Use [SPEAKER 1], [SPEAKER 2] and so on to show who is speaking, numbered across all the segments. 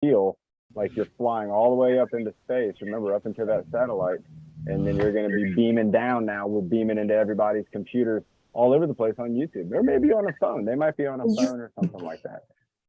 [SPEAKER 1] feel like you're flying all the way up into space. Remember, up into that satellite, and then you're going to be beaming down. Now we're beaming into everybody's computers all over the place on YouTube, or maybe on a phone. They might be on a phone or something like that.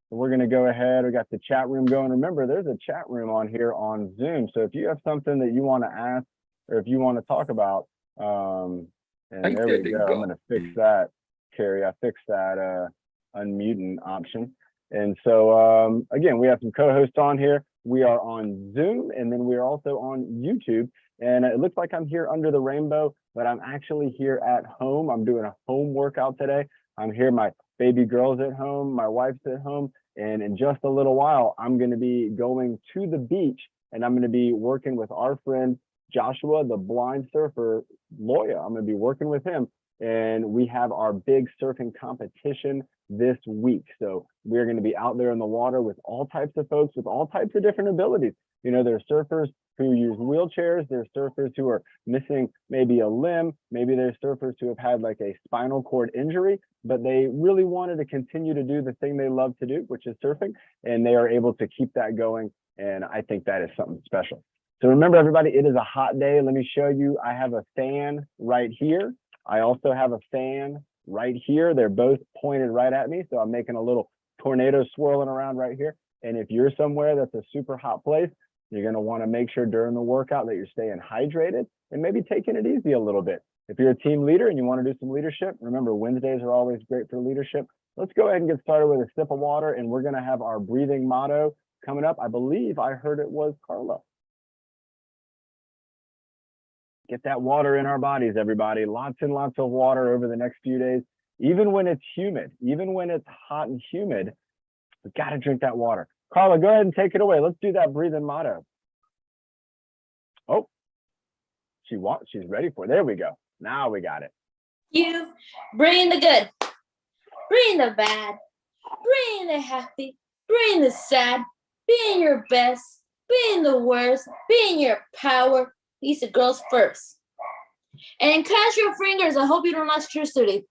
[SPEAKER 1] So we're going to go ahead. We got the chat room going. Remember, there's a chat room on here on Zoom. So if you have something that you want to ask, or if you want to talk about, and there we go. I'm going to fix that, Carrie. I fixed that unmuting option. And so again, we have some co-hosts on here. We are on Zoom, and then we are also on YouTube. And it looks like I'm here under the rainbow, but I'm actually here at home. I'm doing a home workout today. I'm here. My baby girl's at home. My wife's at home. And in just a little while, I'm going to be going to the beach, and I'm going to be working with our friend Joshua, the blind surfer, Loya. I'm going to be working with him. And we have our big surfing competition this week. So we're going to be out there in the water with all types of folks with all types of different abilities. You know, there's surfers who use wheelchairs. There's surfers who are missing maybe a limb. Maybe there's surfers who have had like a spinal cord injury, but they really wanted to continue to do the thing they love to do, which is surfing, and they are able to keep that going. And I think that is something special. So remember, everybody, it is a hot day. Let me show you. I have a fan right here. I also have a fan right here. They're both pointed right at me. So I'm making a little tornado swirling around right here. And if you're somewhere that's a super hot place, you're going to want to make sure during the workout that you're staying hydrated and maybe taking it easy a little bit. If you're a team leader and you want to do some leadership, remember, Wednesdays are always great for leadership. Let's go ahead and get started with a sip of water, and we're going to have our breathing motto coming up. I believe I heard it was Carla. Get that water in our bodies, everybody. Lots and lots of water over the next few days. Even when it's humid, even when it's hot and humid, we've got to drink that water. Carla, go ahead and take it away. Let's do that breathing motto. Oh, she's ready for it. There we go. Now we got it.
[SPEAKER 2] You bring the good, bring the bad, bring the happy, bring the sad, being your best, being the worst, being your power. These are girls first. And cross your fingers. I hope you don't lose electricity.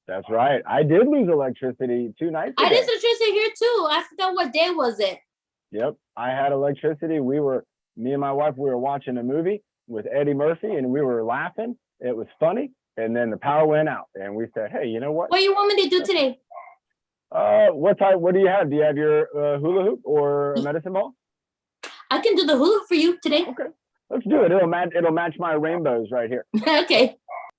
[SPEAKER 1] That's right. I did lose electricity 2 nights ago.
[SPEAKER 2] I did electricity here too. I forgot what day was it.
[SPEAKER 1] Yep. I had electricity. Me and my wife, we were watching a movie with Eddie Murphy, and we were laughing. It was funny. And then the power went out, and we said, hey, you know what?
[SPEAKER 2] What do you want me to do today?
[SPEAKER 1] What do you have? Do you have your hula hoop or a medicine ball?
[SPEAKER 2] I can do the hula for you today.
[SPEAKER 1] Okay. Let's do it. It'll match my rainbows right here.
[SPEAKER 2] Okay.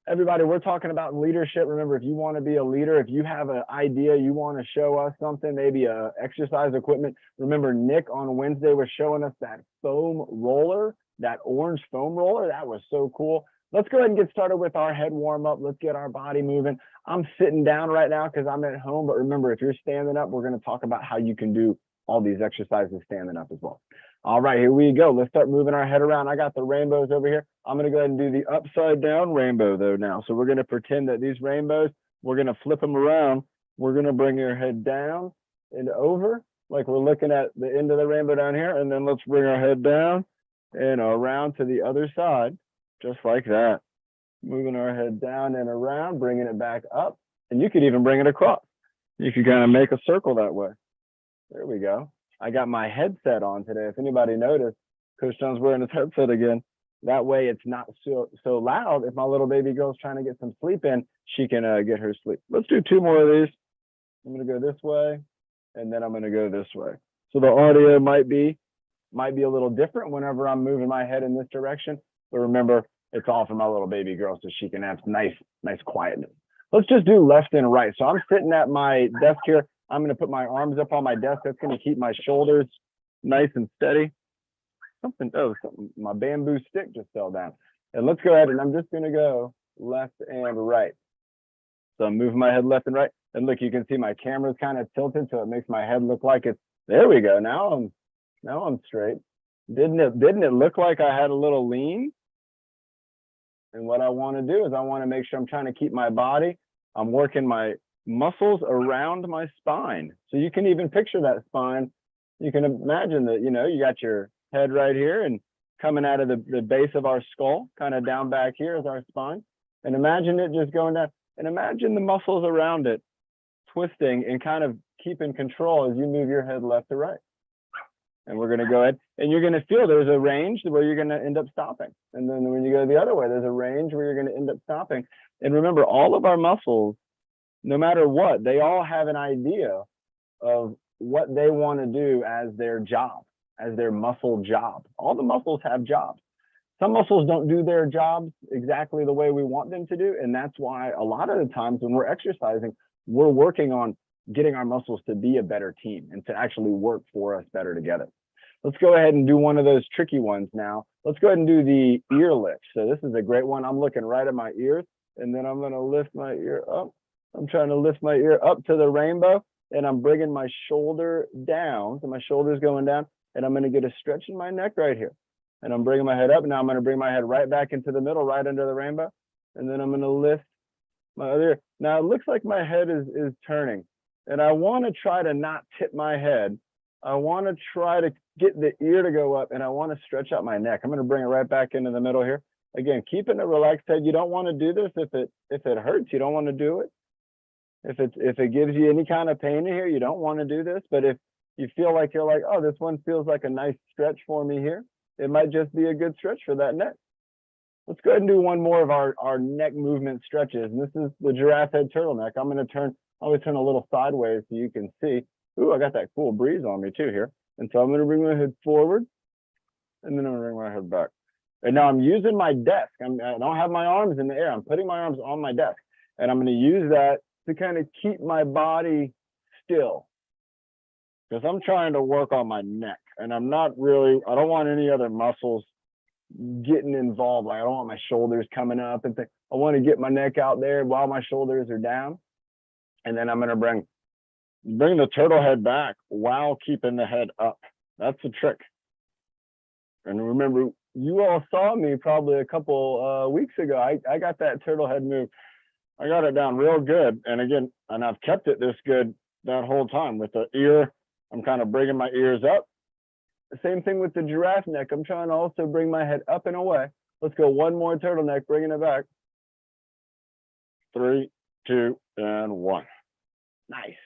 [SPEAKER 1] Everybody, we're talking about leadership. Remember, if you want to be a leader, if you have an idea, you want to show us something, maybe a exercise equipment. Remember, Nick on Wednesday was showing us that foam roller, that orange foam roller. That was so cool. Let's go ahead and get started with our head warm up. Let's get our body moving. I'm sitting down right now because I'm at home. But remember, if you're standing up, we're going to talk about how you can do all these exercises standing up as well. All right, here we go. Let's start moving our head around. I got the rainbows over here. I'm going to go ahead and do the upside down rainbow though now. So we're going to pretend that these rainbows, we're going to flip them around. We're going to bring your head down and over, like we're looking at the end of the rainbow down here. And then let's bring our head down and around to the other side, just like that. Moving our head down and around, bringing it back up. And you could even bring it across. You could kind of make a circle that way. There we go. I got my headset on today. If anybody noticed, Coach John's wearing his headset again. That way it's not so loud. If my little baby girl's trying to get some sleep in, she can get her sleep. Let's do 2 more of these. I'm going to go this way, and then I'm going to go this way. So the audio might be a little different whenever I'm moving my head in this direction. But remember, it's all for my little baby girl so she can have nice quietness. Let's just do left and right. So I'm sitting at my desk here. I'm going to put my arms up on my desk. That's going to keep my shoulders nice and steady. My bamboo stick just fell down. And let's go ahead, and I'm just going to go left and right. So I'm moving my head left and right. And look, you can see my camera's kind of tilted, so it makes my head look like it's, there we go. Now I'm straight. Didn't it look like I had a little lean? And what I want to do is I want to make sure I'm trying to keep my body. I'm working my muscles around my spine. So you can even picture that spine. You can imagine that, you got your head right here and coming out of the base of our skull, kind of down back here is our spine. And imagine it just going down, and imagine the muscles around it twisting and kind of keeping control as you move your head left to right. And we're going to go ahead and you're going to feel there's a range where you're going to end up stopping. And then when you go the other way, there's a range where you're going to end up stopping. And remember, all of our muscles, no matter what, they all have an idea of what they want to do as their job, as their muscle job. All the muscles have jobs. Some muscles don't do their jobs exactly the way we want them to do. And that's why a lot of the times when we're exercising, we're working on getting our muscles to be a better team and to actually work for us better together. Let's go ahead and do one of those tricky ones now. Let's go ahead and do the ear lift. So this is a great one. I'm looking right at my ears, and then I'm going to lift my ear up. I'm trying to lift my ear up to the rainbow, and I'm bringing my shoulder down. So my shoulder's going down, and I'm going to get a stretch in my neck right here. And I'm bringing my head up. Now I'm going to bring my head right back into the middle, right under the rainbow. And then I'm going to lift my other ear. Now it looks like my head is turning, and I want to try to not tip my head. I want to try to get the ear to go up, and I want to stretch out my neck. I'm going to bring it right back into the middle here. Again, keeping a relaxed head. You don't want to do this if it hurts. You don't want to do it. If it gives you any kind of pain in here, you don't want to do this. But if you feel like you're like, oh, this one feels like a nice stretch for me here, it might just be a good stretch for that neck. Let's go ahead and do one more of our neck movement stretches. And this is the giraffe head turtleneck. I'm going to always turn a little sideways so you can see. Ooh, I got that cool breeze on me too here. And so I'm going to bring my head forward, and then I'm going to bring my head back. And now I'm using my desk. I don't have my arms in the air. I'm putting my arms on my desk, and I'm going to use that to kind of keep my body still, because I'm trying to work on my neck, and I don't want any other muscles getting involved. Like I don't want my shoulders coming up and things. I want to get my neck out there while my shoulders are down. And then I'm going to bring the turtle head back while keeping the head up. That's the trick. And remember, you all saw me probably a couple weeks ago. I got that turtle head move. I got it down real good. And again, and I've kept it this good that whole time. With the ear, I'm kind of bringing my ears up. The same thing with the giraffe neck. I'm trying to also bring my head up and away. Let's go one more turtleneck, bringing it back. 3, 2, and 1. Nice.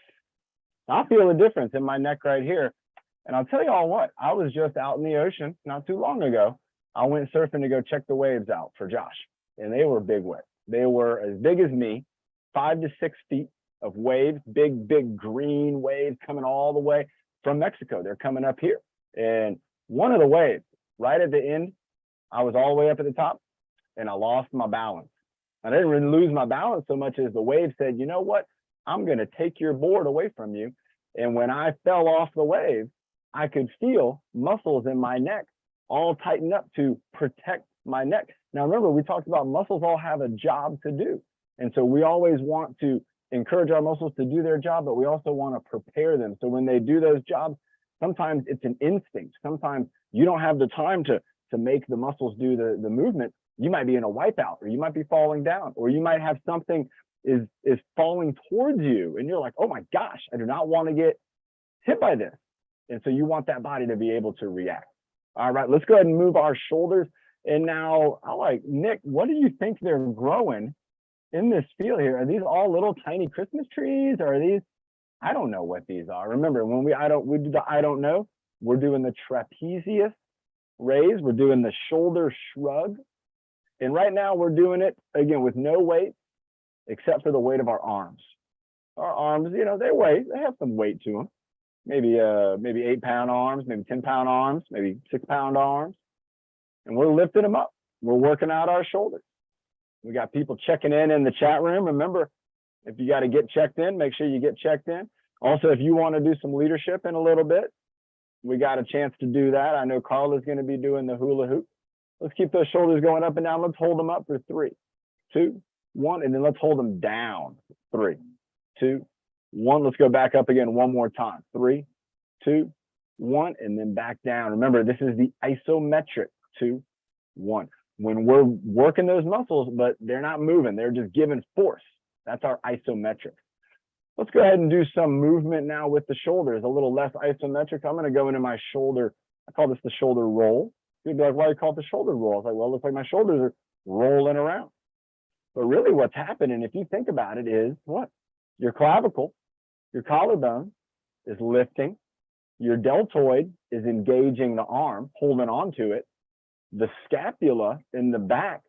[SPEAKER 1] I feel a difference in my neck right here. And I'll tell you all what, I was just out in the ocean not too long ago. I went surfing to go check the waves out for Josh, and they were big waves. They were as big as me, 5 to 6 feet of waves, big green waves coming all the way from Mexico. They're coming up here. And one of the waves, right at the end, I was all the way up at the top, and I lost my balance. I didn't really lose my balance so much as the wave said, you know what? I'm going to take your board away from you. And when I fell off the wave, I could feel muscles in my neck all tighten up to protect my neck. Now, remember, we talked about muscles all have a job to do. And so we always want to encourage our muscles to do their job, but we also want to prepare them. So when they do those jobs, sometimes it's an instinct. Sometimes you don't have the time to make the muscles do the movement. You might be in a wipeout, or you might be falling down, or you might have something is falling towards you, and you're like, oh my gosh, I do not want to get hit by this. And so you want that body to be able to react. All right, let's go ahead and move our shoulders. And now, Nick, what do you think they're growing in this field here? Are these all little tiny Christmas trees, or are these, I don't know what these are. Remember, when we do the I don't know, we're doing the trapezius raise, we're doing the shoulder shrug. And right now we're doing it, again, with no weight, except for the weight of our arms. Our arms, you know, they have some weight to them. Maybe 8-pound arms, maybe 10-pound arms, maybe 6-pound arms. And we're lifting them up. We're working out our shoulders. We got people checking in the chat room. Remember, if you got to get checked in, make sure you get checked in. Also, if you want to do some leadership in a little bit, we got a chance to do that. I know Carla's going to be doing the hula hoop. Let's keep those shoulders going up and down. Let's hold them up for 3, 2, 1, and then let's hold them down. 3, 2, 1. Let's go back up again one more time. 3, 2, 1, and then back down. Remember, this is the isometric. 2, 1. When we're working those muscles, but they're not moving, they're just giving force. That's our isometric. Let's go ahead and do some movement now with the shoulders, a little less isometric. I'm going to go into my shoulder. I call this the shoulder roll. You'd be like, why do you call it the shoulder roll? I was like, well, it looks like my shoulders are rolling around. But really what's happening, if you think about it, is what? Your clavicle, your collarbone is lifting. Your deltoid is engaging the arm, holding on to it. The scapula in the back,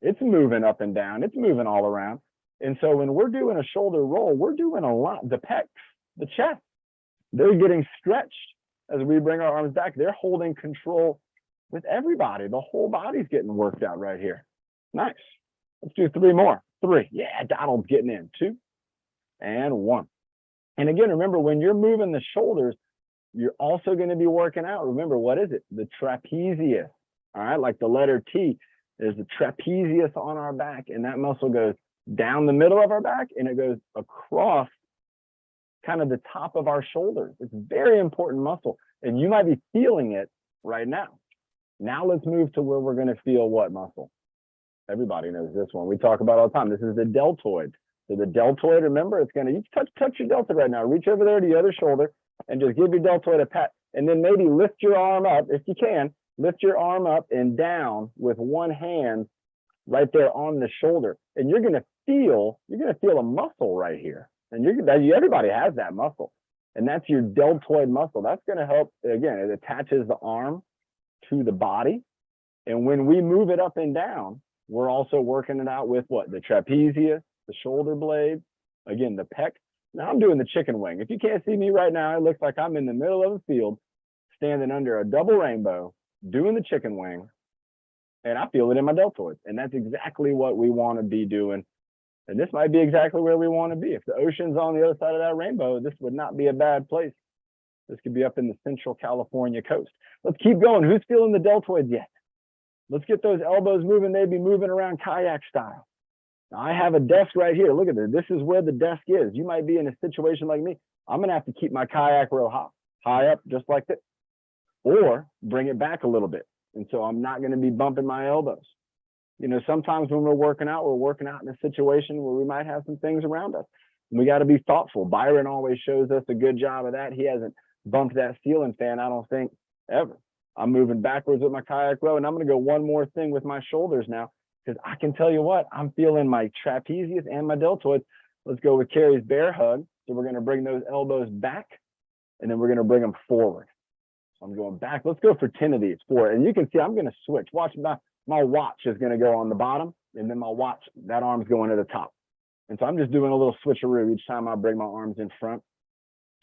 [SPEAKER 1] it's moving up and down. It's moving all around. And so when we're doing a shoulder roll, we're doing a lot. The pecs, the chest, they're getting stretched as we bring our arms back. They're holding control with everybody. The whole body's getting worked out right here. Nice. Let's do 3 more. 3. Yeah, Donald's getting in. 2 and 1. And again, remember, when you're moving the shoulders, you're also going to be working out. Remember, what is it? The trapezius. All right, like the letter T. There's the trapezius on our back, and that muscle goes down the middle of our back, and it goes across kind of the top of our shoulders. It's a very important muscle, and you might be feeling it right now. Now let's move to where we're going to feel what muscle? Everybody knows this one. We talk about all the time. This is the deltoid. So the deltoid, remember, it's going to, you touch your deltoid right now. Reach over there to the other shoulder and just give your deltoid a pat. And then maybe lift your arm up, if you can. Lift your arm up and down with one hand right there on the shoulder. And you're going to feel a muscle right here. And everybody has that muscle. And that's your deltoid muscle. That's going to help, again, it attaches the arm to the body. And when we move it up and down, we're also working it out with what? The trapezius, the shoulder blades, again, the pec. Now I'm doing the chicken wing. If you can't see me right now, it looks like I'm in the middle of a field, standing under a double rainbow, doing the chicken wing, and I feel it in my deltoids. And that's exactly what we want to be doing. And this might be exactly where we want to be. If the ocean's on the other side of that rainbow, this would not be a bad place. This could be up in the Central California coast. Let's keep going. Who's feeling the deltoids yet? Let's get those elbows moving. They'd be moving around kayak style. Now, I have a desk right here. Look at this. This is where the desk is. You might be in a situation like me. I'm going to have to keep my kayak row high up, just like this, or bring it back a little bit. And so I'm not going to be bumping my elbows. You know, sometimes when we're working out in a situation where we might have some things around us. And we got to be thoughtful. Byron always shows us a good job of that. He hasn't bumped that ceiling fan, I don't think, ever. I'm moving backwards with my kayak row, and I'm going to go one more thing with my shoulders now, because I can tell you what, I'm feeling my trapezius and my deltoids. Let's go with Carrie's bear hug. So we're going to bring those elbows back, and then we're going to bring them forward. So I'm going back. Let's go for 10 of these. 4. And you can see I'm going to switch. Watch, my watch is going to go on the bottom, and then my watch, that arm's going to the top. And so I'm just doing a little switcheroo each time I bring my arms in front.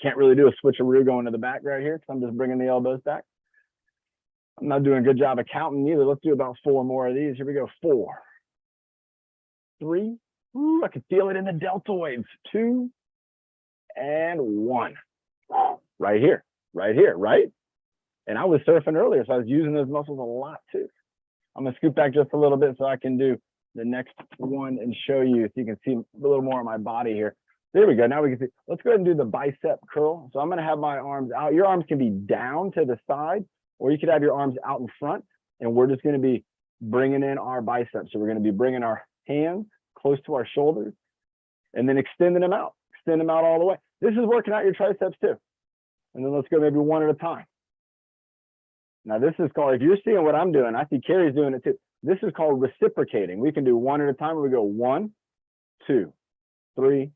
[SPEAKER 1] Can't really do a switcheroo going to the back right here, because I'm just bringing the elbows back. I'm not doing a good job of counting either. Let's do about 4 more of these. Here we go. 4, 3. Ooh, I can feel it in the deltoids. 2 and 1. Right here, right? And I was surfing earlier, so I was using those muscles a lot too. I'm gonna scoot back just a little bit so I can do the next one and show you, so you can see a little more of my body here. There we go. Now we can see. Let's go ahead and do the bicep curl. So I'm gonna have my arms out. Your arms can be down to the side, or you could have your arms out in front, and we're just going to be bringing in our biceps. So we're going to be bringing our hands close to our shoulders and then extend them out all the way. This is working out your triceps too. And then let's go maybe one at a time. Now this is called, if you're seeing what I'm doing, I see Carrie's doing it too. This is called reciprocating. We can do one at a time. We go 1, 2, 3,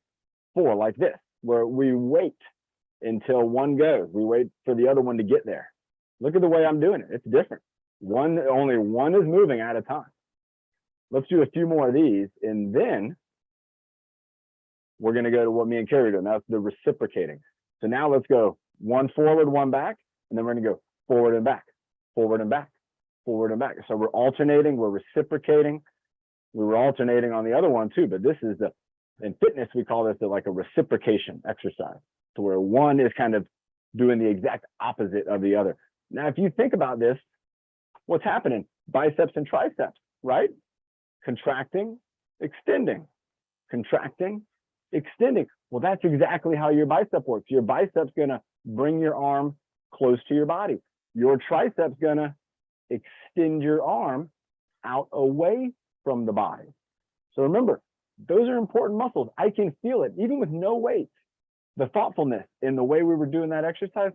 [SPEAKER 1] 4, like this, where we wait until one goes. We wait for the other one to get there. Look at the way I'm doing it. It's different. Only one is moving at a time. Let's do a few more of these, and then we're going to go to what me and Carrie are doing. That's the reciprocating. So now let's go 1 forward, 1 back, and then we're going to go forward and back, forward and back, forward and back. So we're alternating, we're reciprocating. We were alternating on the other one too, but this is in fitness, we call this like a reciprocation exercise, to where one is kind of doing the exact opposite of the other. Now, if you think about this, what's happening? Biceps and triceps, right? Contracting, extending, contracting, extending. Well, that's exactly how your bicep works. Your bicep's gonna bring your arm close to your body. Your tricep's gonna extend your arm out away from the body. So remember, those are important muscles. I can feel it, even with no weight. The thoughtfulness in the way we were doing that exercise,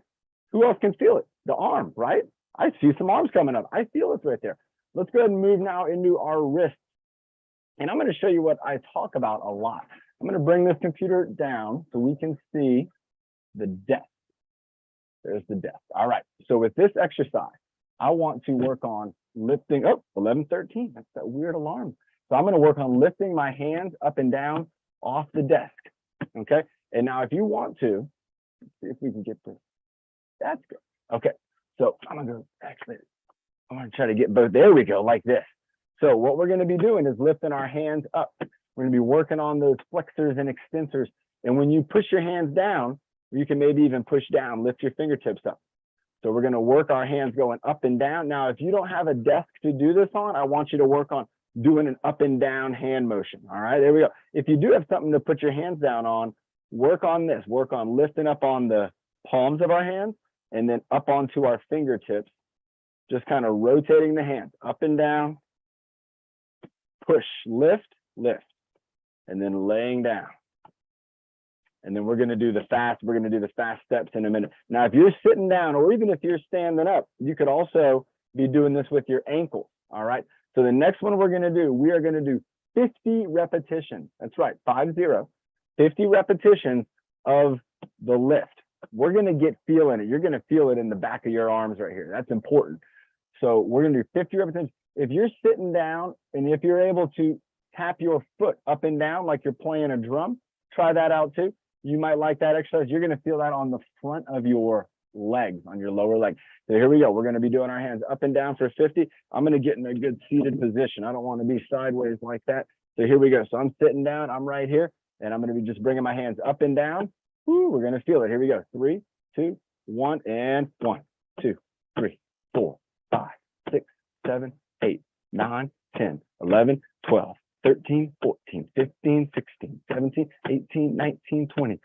[SPEAKER 1] who else can feel it? The arm, right? I see some arms coming up. I feel it right there. Let's go ahead and move now into our wrists. And I'm going to show you what I talk about a lot. I'm going to bring this computer down so we can see the depth There's the desk. All right. So with this exercise, I want to work on lifting. Oh, 11:13. That's that weird alarm. So I'm going to work on lifting my hands up and down off the desk. Okay. And now if you want to, see if we can get this. That's good. Okay. So I'm going to go, actually, I'm going to try to get both. There we go, like this. So what we're going to be doing is lifting our hands up. We're going to be working on those flexors and extensors. And when you push your hands down, you can maybe even push down, lift your fingertips up. So we're going to work our hands going up and down. Now, if you don't have a desk to do this on, I want you to work on doing an up and down hand motion. All right, there we go. If you do have something to put your hands down on, work on this. Work on lifting up on the palms of our hands and then up onto our fingertips, just kind of rotating the hands up and down, push, lift, lift, and then laying down. And then we're going to do the fast steps in a minute. Now, if you're sitting down or even if you're standing up, you could also be doing this with your ankles. All right. So the next one we're going to do, we are going to do 50 repetitions. That's right. 50 repetitions of the lift. We're going to get feeling it. You're going to feel it in the back of your arms right here. That's important. So we're going to do 50 repetitions. If you're sitting down and if you're able to tap your foot up and down like you're playing a drum, try that out too. You might like that exercise. You're going to feel that on the front of your legs, on your lower leg. So here we go. We're going to be doing our hands up and down for 50. I'm going to get in a good seated position. I don't want to be sideways like that. So here we go. So I'm sitting down. I'm right here. And I'm going to be just bringing my hands up and down. Woo, we're going to feel it. Here we go. 3, 2, 1, and 1, 2, 3, 4, 5, 6, 7, 8, 9, 10, 11, 12. 13, 14, 15, 16, 17, 18, 19, 20,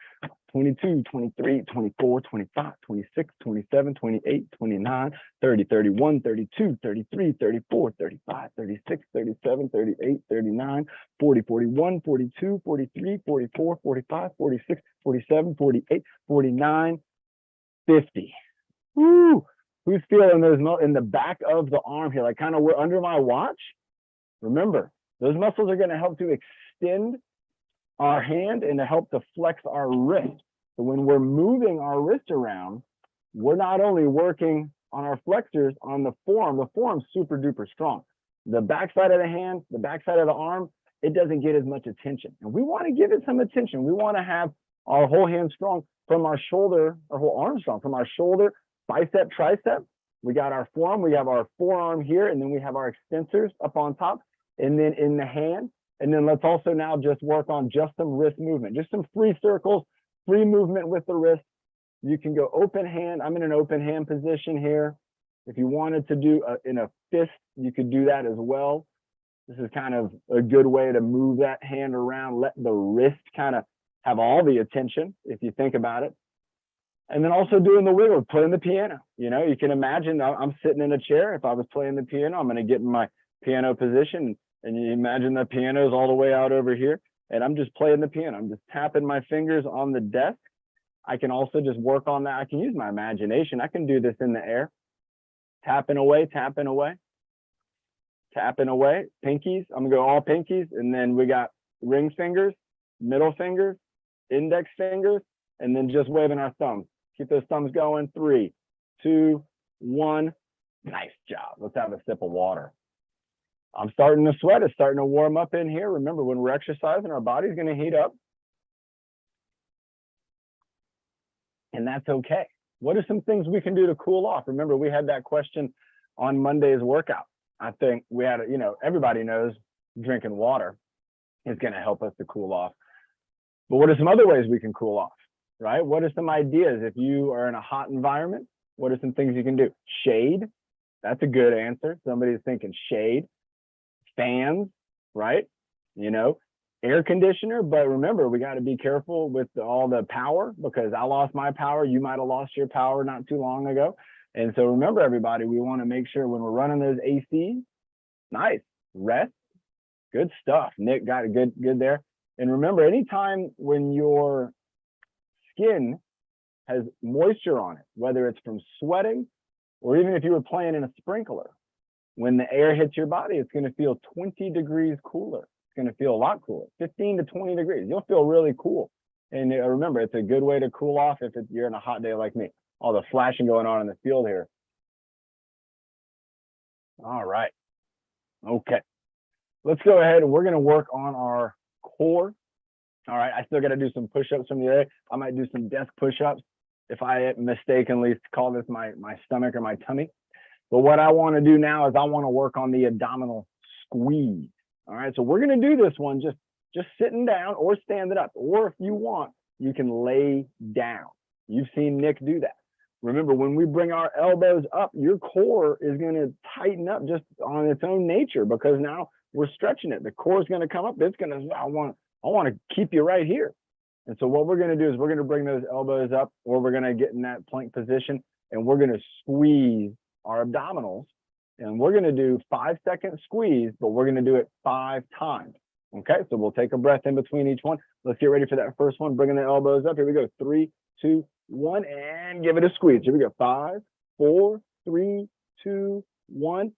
[SPEAKER 1] 22, 23, 24, 25, 26, 27, 28, 29, 30, 31, 32, 33, 34, 35, 36, 37, 38, 39, 40, 41, 42, 43, 44, 45, 46, 47, 48, 49, 50. Woo! Who's feeling those in the back of the arm here? Like kind of we're under my watch. Remember, those muscles are going to help to extend our hand and to help to flex our wrist. So when we're moving our wrist around, we're not only working on our flexors on the forearm's super duper strong. The backside of the hand, the backside of the arm, it doesn't get as much attention. And we want to give it some attention. We want to have our whole hand strong from our shoulder, our whole arm strong, from our shoulder, bicep, tricep. We got our forearm, we have our forearm here, and then we have our extensors up on top. And then in the hand, and then let's also now just work on just some wrist movement, just some free circles, free movement with the wrist. You can go open hand. I'm in an open hand position here. If you wanted to do in a fist, you could do that as well. This is kind of a good way to move that hand around, let the wrist kind of have all the attention, if you think about it. And then also doing the wiggle, playing the piano. You know, you can imagine I'm sitting in a chair. If I was playing the piano, I'm going to get in my piano position. And you imagine the piano is all the way out over here, and I'm just playing the piano. I'm just tapping my fingers on the desk. I can also just work on that. I can use my imagination. I can do this in the air, tapping away, tapping away, tapping away. Pinkies, I'm gonna go all pinkies, and then we got ring fingers, middle fingers, index fingers, and then just waving our thumbs. Keep those thumbs going. 3, 2, 1. Nice job. Let's have a sip of water. I'm starting to sweat. It's starting to warm up in here. Remember, when we're exercising, our body's going to heat up. And that's okay. What are some things we can do to cool off? Remember, we had that question on Monday's workout. I think we had, everybody knows drinking water is going to help us to cool off. But what are some other ways we can cool off, right? What are some ideas? If you are in a hot environment, what are some things you can do? Shade. That's a good answer. Somebody's thinking shade. Fans, right? Air conditioner. But remember, we got to be careful with all the power, because I lost my power. You might have lost your power not too long ago. And so remember, everybody, we want to make sure when we're running those ACs, nice, rest, good stuff. Nick got it good there. And remember, anytime when your skin has moisture on it, whether it's from sweating or even if you were playing in a sprinkler, when the air hits your body, it's going to feel 20 degrees cooler. It's going to feel a lot cooler, 15 to 20 degrees. You'll feel really cool. And remember, it's a good way to cool off if you're in a hot day like me. all the flashing going on in the field here. All right. Okay. Let's go ahead and we're going to work on our core. All right. I still got to do some push-ups from the other. I might do some desk push-ups if I mistakenly call this my stomach or my tummy. But what I want to do now is I want to work on the abdominal squeeze. All right. So we're going to do this one just sitting down or standing up. Or if you want, you can lay down. You've seen Nick do that. Remember, when we bring our elbows up, your core is going to tighten up just on its own nature because now we're stretching it. The core is going to come up. It's going to, I want to keep you right here. And so what we're going to do is we're going to bring those elbows up, or we're going to get in that plank position, and we're going to squeeze our abdominals. And we're going to do 5-second squeeze, but we're going to do it 5 times. Okay, so we'll take a breath in between each one. Let's get ready for that first one. Bringing the elbows up. Here we go. 3, 2, 1, and give it a squeeze. Here we go. 5, 4, 3, 2, 1.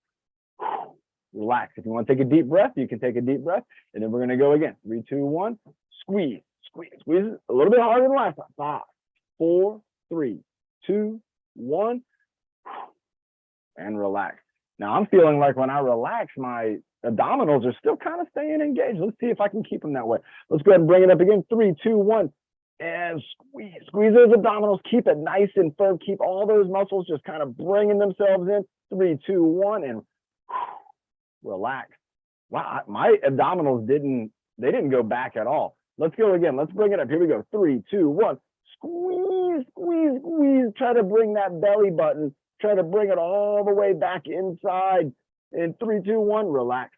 [SPEAKER 1] Relax. If you want to take a deep breath, you can take a deep breath. And then we're going to go again. 3, 2, 1. Squeeze. Squeeze. Squeeze it a little bit harder than last time. 5, 4, 3, 2, 1. And relax. Now I'm feeling like when I relax, my abdominals are still kind of staying engaged. Let's see if I can keep them that way. Let's go ahead and bring it up again. 3, 2, 1. And squeeze those abdominals. Keep it nice and firm. Keep all those muscles just kind of bringing themselves in. 3, 2, 1, and relax. Wow, my abdominals didn't go back at all. Let's go again. Let's bring it up. Here we go. 3, 2, 1. Squeeze, squeeze, squeeze. Try to bring that belly button. Try to bring it all the way back inside. In 3, 2, 1, relax.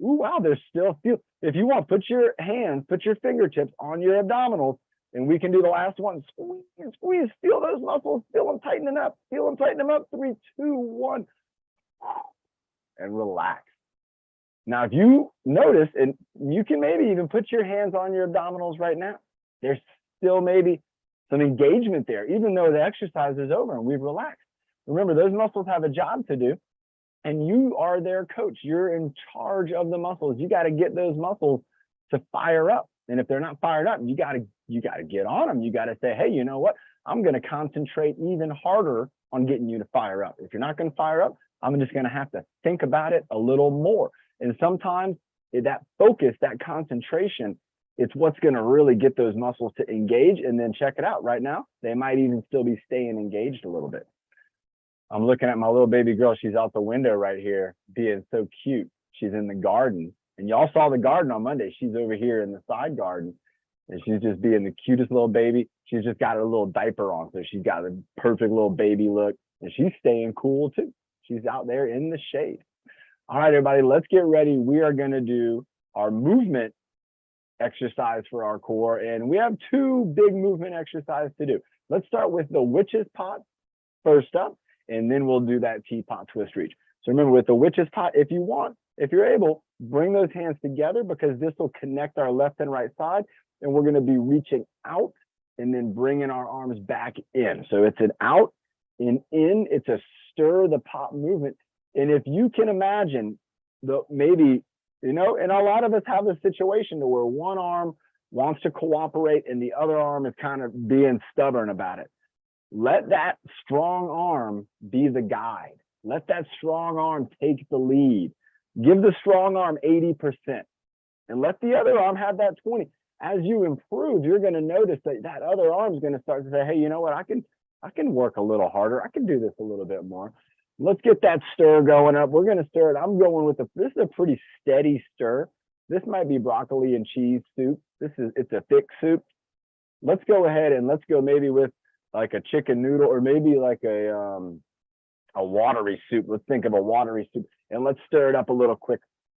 [SPEAKER 1] Ooh, wow, there's still feel. If you want, put your hands, put your fingertips on your abdominals, and we can do the last one. Squeeze, squeeze, feel those muscles, feel them tightening up, feel them tightening them up. 3, 2, 1, and relax. Now, if you notice, and you can maybe even put your hands on your abdominals right now, there's still maybe some engagement there, even though the exercise is over and we've relaxed. Remember, those muscles have a job to do, and you are their coach. You're in charge of the muscles. You got to get those muscles to fire up. And if they're not fired up, you got to get on them. You got to say, hey, you know what? I'm going to concentrate even harder on getting you to fire up. If you're not going to fire up, I'm just going to have to think about it a little more. And sometimes that focus, that concentration, it's what's going to really get those muscles to engage. And then check it out right now. They might even still be staying engaged a little bit. I'm looking at my little baby girl. She's out the window right here being so cute. She's in the garden. And y'all saw the garden on Monday. She's over here in the side garden. And she's just being the cutest little baby. She's just got a little diaper on. So she's got a perfect little baby look. And she's staying cool too. She's out there in the shade. All right, everybody, let's get ready. We are going to do our movement exercise for our core. And we have 2 big movement exercises to do. Let's start with the witch's pot first up, and then we'll do that teapot twist reach. So remember, with the witch's pot, if you want, if you're able, bring those hands together because this will connect our left and right side. And we're going to be reaching out and then bringing our arms back in. So it's an out and in. It's a stir the pot movement. And if you can imagine, maybe, you know, and a lot of us have a situation to where one arm wants to cooperate and the other arm is kind of being stubborn about it. Let that strong arm be the guide. Let that strong arm take the lead. Give the strong arm 80% and let the other arm have that 20. As you improve, you're going to notice that other arm is going to start to say, hey, you know what? I can work a little harder. I can do this a little bit more. Let's get that stir going up. We're going to stir it. I'm going with this is a pretty steady stir. This might be broccoli and cheese soup. It's a thick soup. Let's go ahead and let's go maybe with like a chicken noodle or maybe like a watery soup. Let's think of a watery soup and let's stir it up a little quick.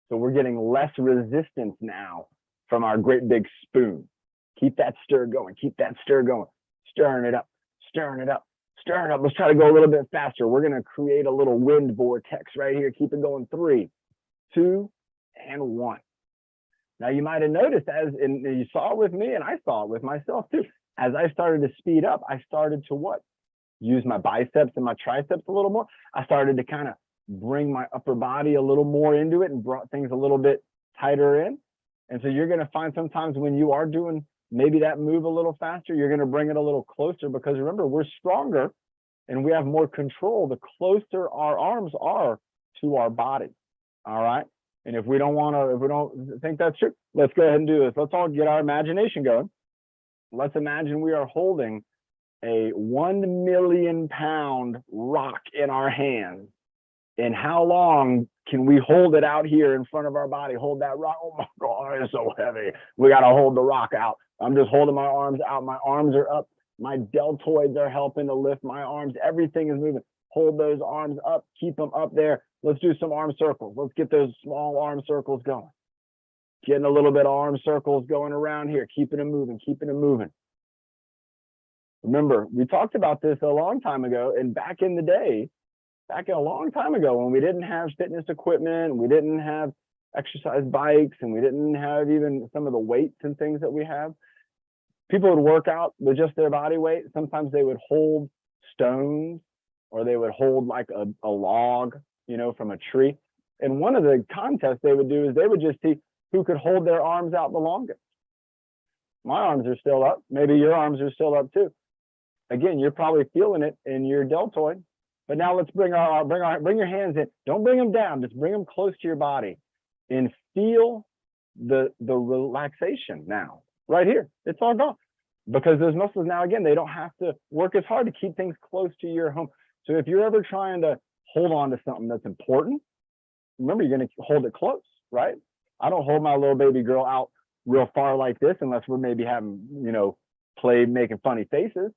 [SPEAKER 1] So we're getting less resistance now from our great big spoon. Keep that stir going. Keep that stir going. Stirring it up, stirring it up, stirring it up. Let's try to go a little bit faster. We're going to create a little wind vortex right here. Keep it going. 3, 2, and 1. Now you might have noticed and you saw it with me and I saw it with myself too. As I started to speed up, I started to what? Use my biceps and my triceps a little more. I started to kind of bring my upper body a little more into it and brought things a little bit tighter in. And so you're going to find sometimes when you are doing maybe that move a little faster, you're going to bring it a little closer, because remember, we're stronger and we have more control the closer our arms are to our body. All right. And if we don't think that's true, let's go ahead and do this. Let's all get our imagination going. Let's imagine we are holding a 1 million pound rock in our hands. And how long can we hold it out here in front of our body? Hold that rock. Oh my God, it's so heavy. We got to hold the rock out. I'm just holding my arms out. My arms are up. My deltoids are helping to lift my arms. Everything is moving. Hold those arms up. Keep them up there. Let's do some arm circles. Let's get those small arm circles going. Getting a little bit of arm circles going around here. Keeping them moving. Keeping them moving. Remember, we talked about this a long time ago, and back in the day, back a long time ago, when we didn't have fitness equipment, we didn't have exercise bikes, and we didn't have even some of the weights and things that we have, people would work out with just their body weight. Sometimes they would hold stones, or they would hold like a log, you know, from a tree. And one of the contests they would do is they would just see who could hold their arms out the longest. My arms are still up. Maybe your arms are still up too. Again, you're probably feeling it in your deltoid. But now let's bring your hands in. Don't bring them down. Just bring them close to your body and feel the relaxation now. Right here. It's all gone. Because those muscles now, again, they don't have to work as hard to keep things close to your home. So if you're ever trying to hold on to something that's important, remember, you're going to hold it close, right? I don't hold my little baby girl out real far like this unless we're maybe having, you know, play making funny faces.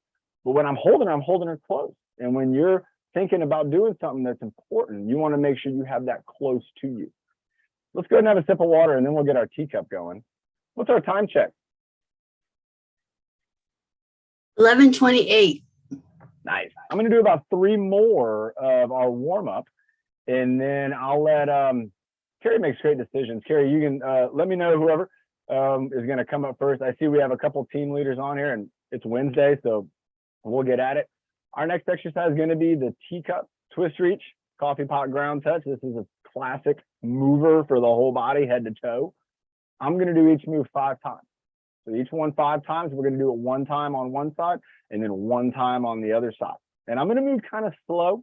[SPEAKER 1] But when I'm holding her close. And when you're thinking about doing something that's important, you want to make sure you have that close to you. Let's go ahead and have a sip of water, and then we'll get our teacup going. What's our time check?
[SPEAKER 3] 11:28.
[SPEAKER 1] Nice. I'm going to do about 3 more of our warm-up, and then I'll let Carrie makes great decisions. Carrie, you can let me know whoever is going to come up first. I see we have a couple team leaders on here, and it's Wednesday, so we'll get at it. Our next exercise is going to be the teacup twist reach, coffee pot ground touch. This is a classic mover for the whole body, head to toe. I'm going to do each move 5 times. So each one 5 times. We're going to do it 1 time on one side and then 1 time on the other side. And I'm going to move kind of slow,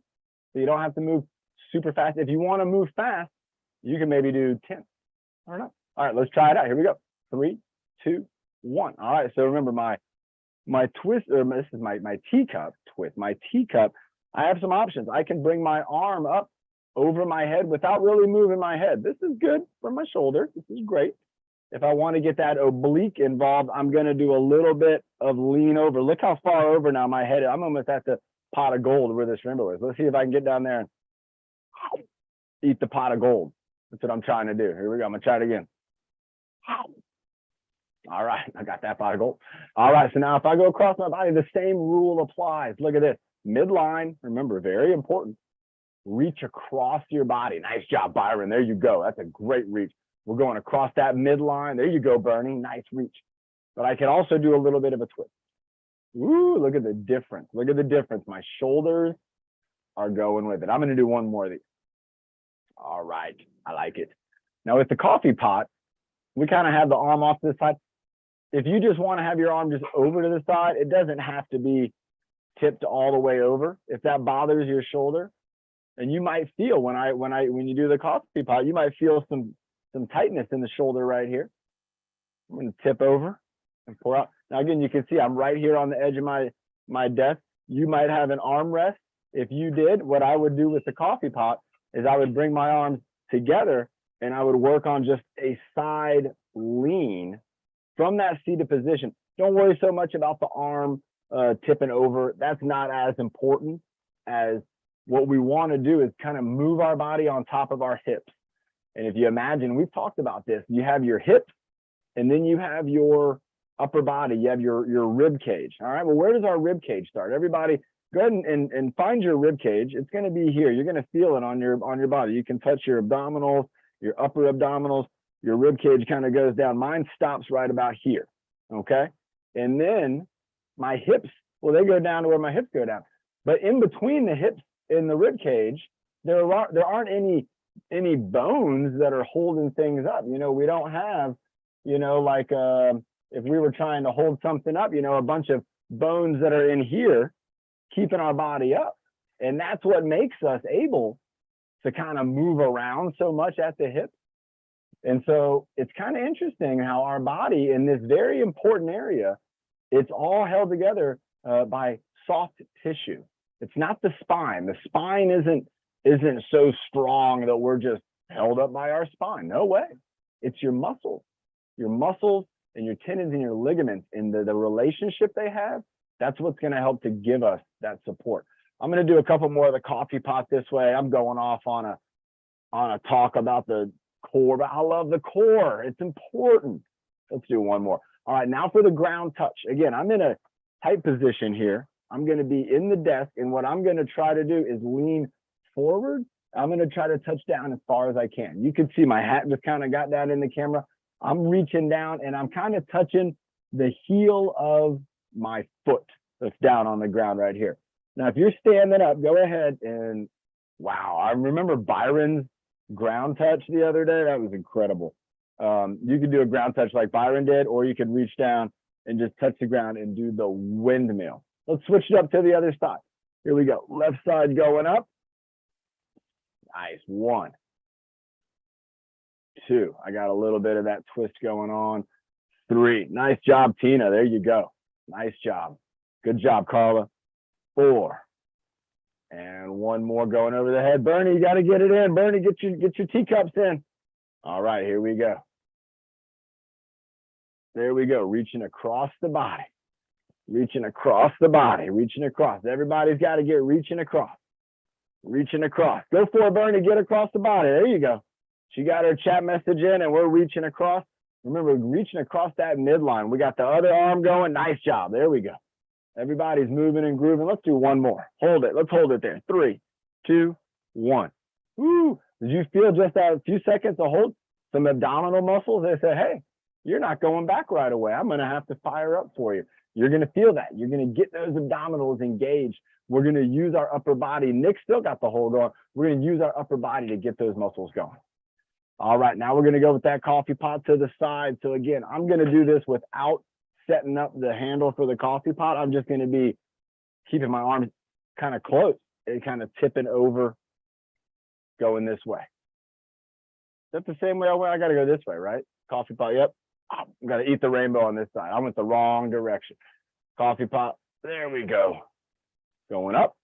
[SPEAKER 1] so you don't have to move super fast. If you want to move fast, you can maybe do 10. I don't know. All right, let's try it out. Here we go. 3, 2, 1. All right. So remember my twist, or this is my teacup twist. My teacup, I have some options. I can bring my arm up over my head without really moving my head. This is good for my shoulder. This is great. If I want to get that oblique involved, I'm going to do a little bit of lean over. Look how far over now my head is. I'm almost at the pot of gold where this rainbow is. Let's see if I can get down there and eat the pot of gold. That's what I'm trying to do. Here we go. I'm going to try it again. All right, I got that pot of gold. All right, so now if I go across my body, the same rule applies. Look at this. Midline, remember, very important. Reach across your body. Nice job, Byron. There you go. That's a great reach. We're going across that midline. There you go, Bernie. Nice reach. But I can also do a little bit of a twist. Ooh, look at the difference. Look at the difference. My shoulders are going with it. I'm going to do 1 more of these. All right, I like it. Now with the coffee pot, we kind of have the arm off to the side. If you just want to have your arm just over to the side, it doesn't have to be tipped all the way over. If that bothers your shoulder, and you might feel when you do the coffee pot, you might feel some tightness in the shoulder right here. I'm going to tip over and pour out. Now again, you can see I'm right here on the edge of my desk. You might have an armrest. If you did, what I would do with the coffee pot is I would bring my arms together and I would work on just a side lean from that seated position. Don't worry so much about the arm tipping over. That's not as important as what we want to do is kind of move our body on top of our hips. And if you imagine, we've talked about this, you have your hips and then you have your upper body, you have your rib cage. All right, well, where does our rib cage start? Everybody go ahead and find your rib cage. It's going to be here. You're going to feel it on your body. You can touch your abdominals, your upper abdominals. Your rib cage kind of goes down. Mine stops right about here. Okay, and then my hips, well, they go down to where my hips go down. But in between the hips and the rib cage, there aren't any bones that are holding things up. You know, we don't have, you know, like if we were trying to hold something up, a bunch of bones that are in here keeping our body up. And that's what makes us able to kind of move around so much at the hips. And so it's kind of interesting how our body in this very important area, it's all held together by soft tissue. It's not the spine. The spine isn't so strong that we're just held up by our spine. No way. It's your muscles and your tendons and your ligaments and the relationship they have. That's what's going to help to give us that support. I'm going to do a couple more of the coffee pot this way. I'm going off on a talk about the core, but I love the core. It's important. Let's do one more. All right, now for the ground touch. Again, I'm in a tight position here. I'm going to be in the desk, and what I'm going to try to do is lean forward. I'm going to try to touch down as far as I can. You can see my hat just kind of got down in the camera. I'm reaching down, and I'm kind of touching the heel of my foot that's down on the ground right here. Now, if you're standing up, go ahead and, wow, I remember Byron's ground touch the other day. That was incredible. You could do a ground touch like Byron did, or you could reach down and just touch the ground and do the windmill. Let's switch it up to the other side. Here we go. Left side going up. Nice. 1, 2. I got a little bit of that twist going on. 3. Nice job, Tina. There you go. Nice job. Good job, Carla. 4. And 1 more going over the head. Bernie, you got to get it in. Bernie, get your teacups in. All right, here we go. There we go. Reaching across the body. Reaching across the body. Reaching across. Everybody's got to get reaching across. Reaching across. Go for it, Bernie. Get across the body. There you go. She got her chat message in, and we're reaching across. Remember, reaching across that midline. We got the other arm going. Nice job. There we go. Everybody's moving and grooving. Let's do one more. Hold it. Let's hold it there. 3, 2, 1. Woo! Did you feel just that few seconds to hold some abdominal muscles? They say, hey, you're not going back right away. I'm going to have to fire up for you. You're going to feel that. You're going to get those abdominals engaged. We're going to use our upper body. Nick still got the hold on. We're going to use our upper body to get those muscles going. All right, now we're going to go with that coffee pot to the side. So again, I'm going to do this without setting up the handle for the coffee pot. I'm just going to be keeping my arms kind of close and kind of tipping over, going this way. That's the same way I got to go this way, right? Coffee pot, yep. I'm going to eat the rainbow on this side. I went the wrong direction. Coffee pot, there we go. Going up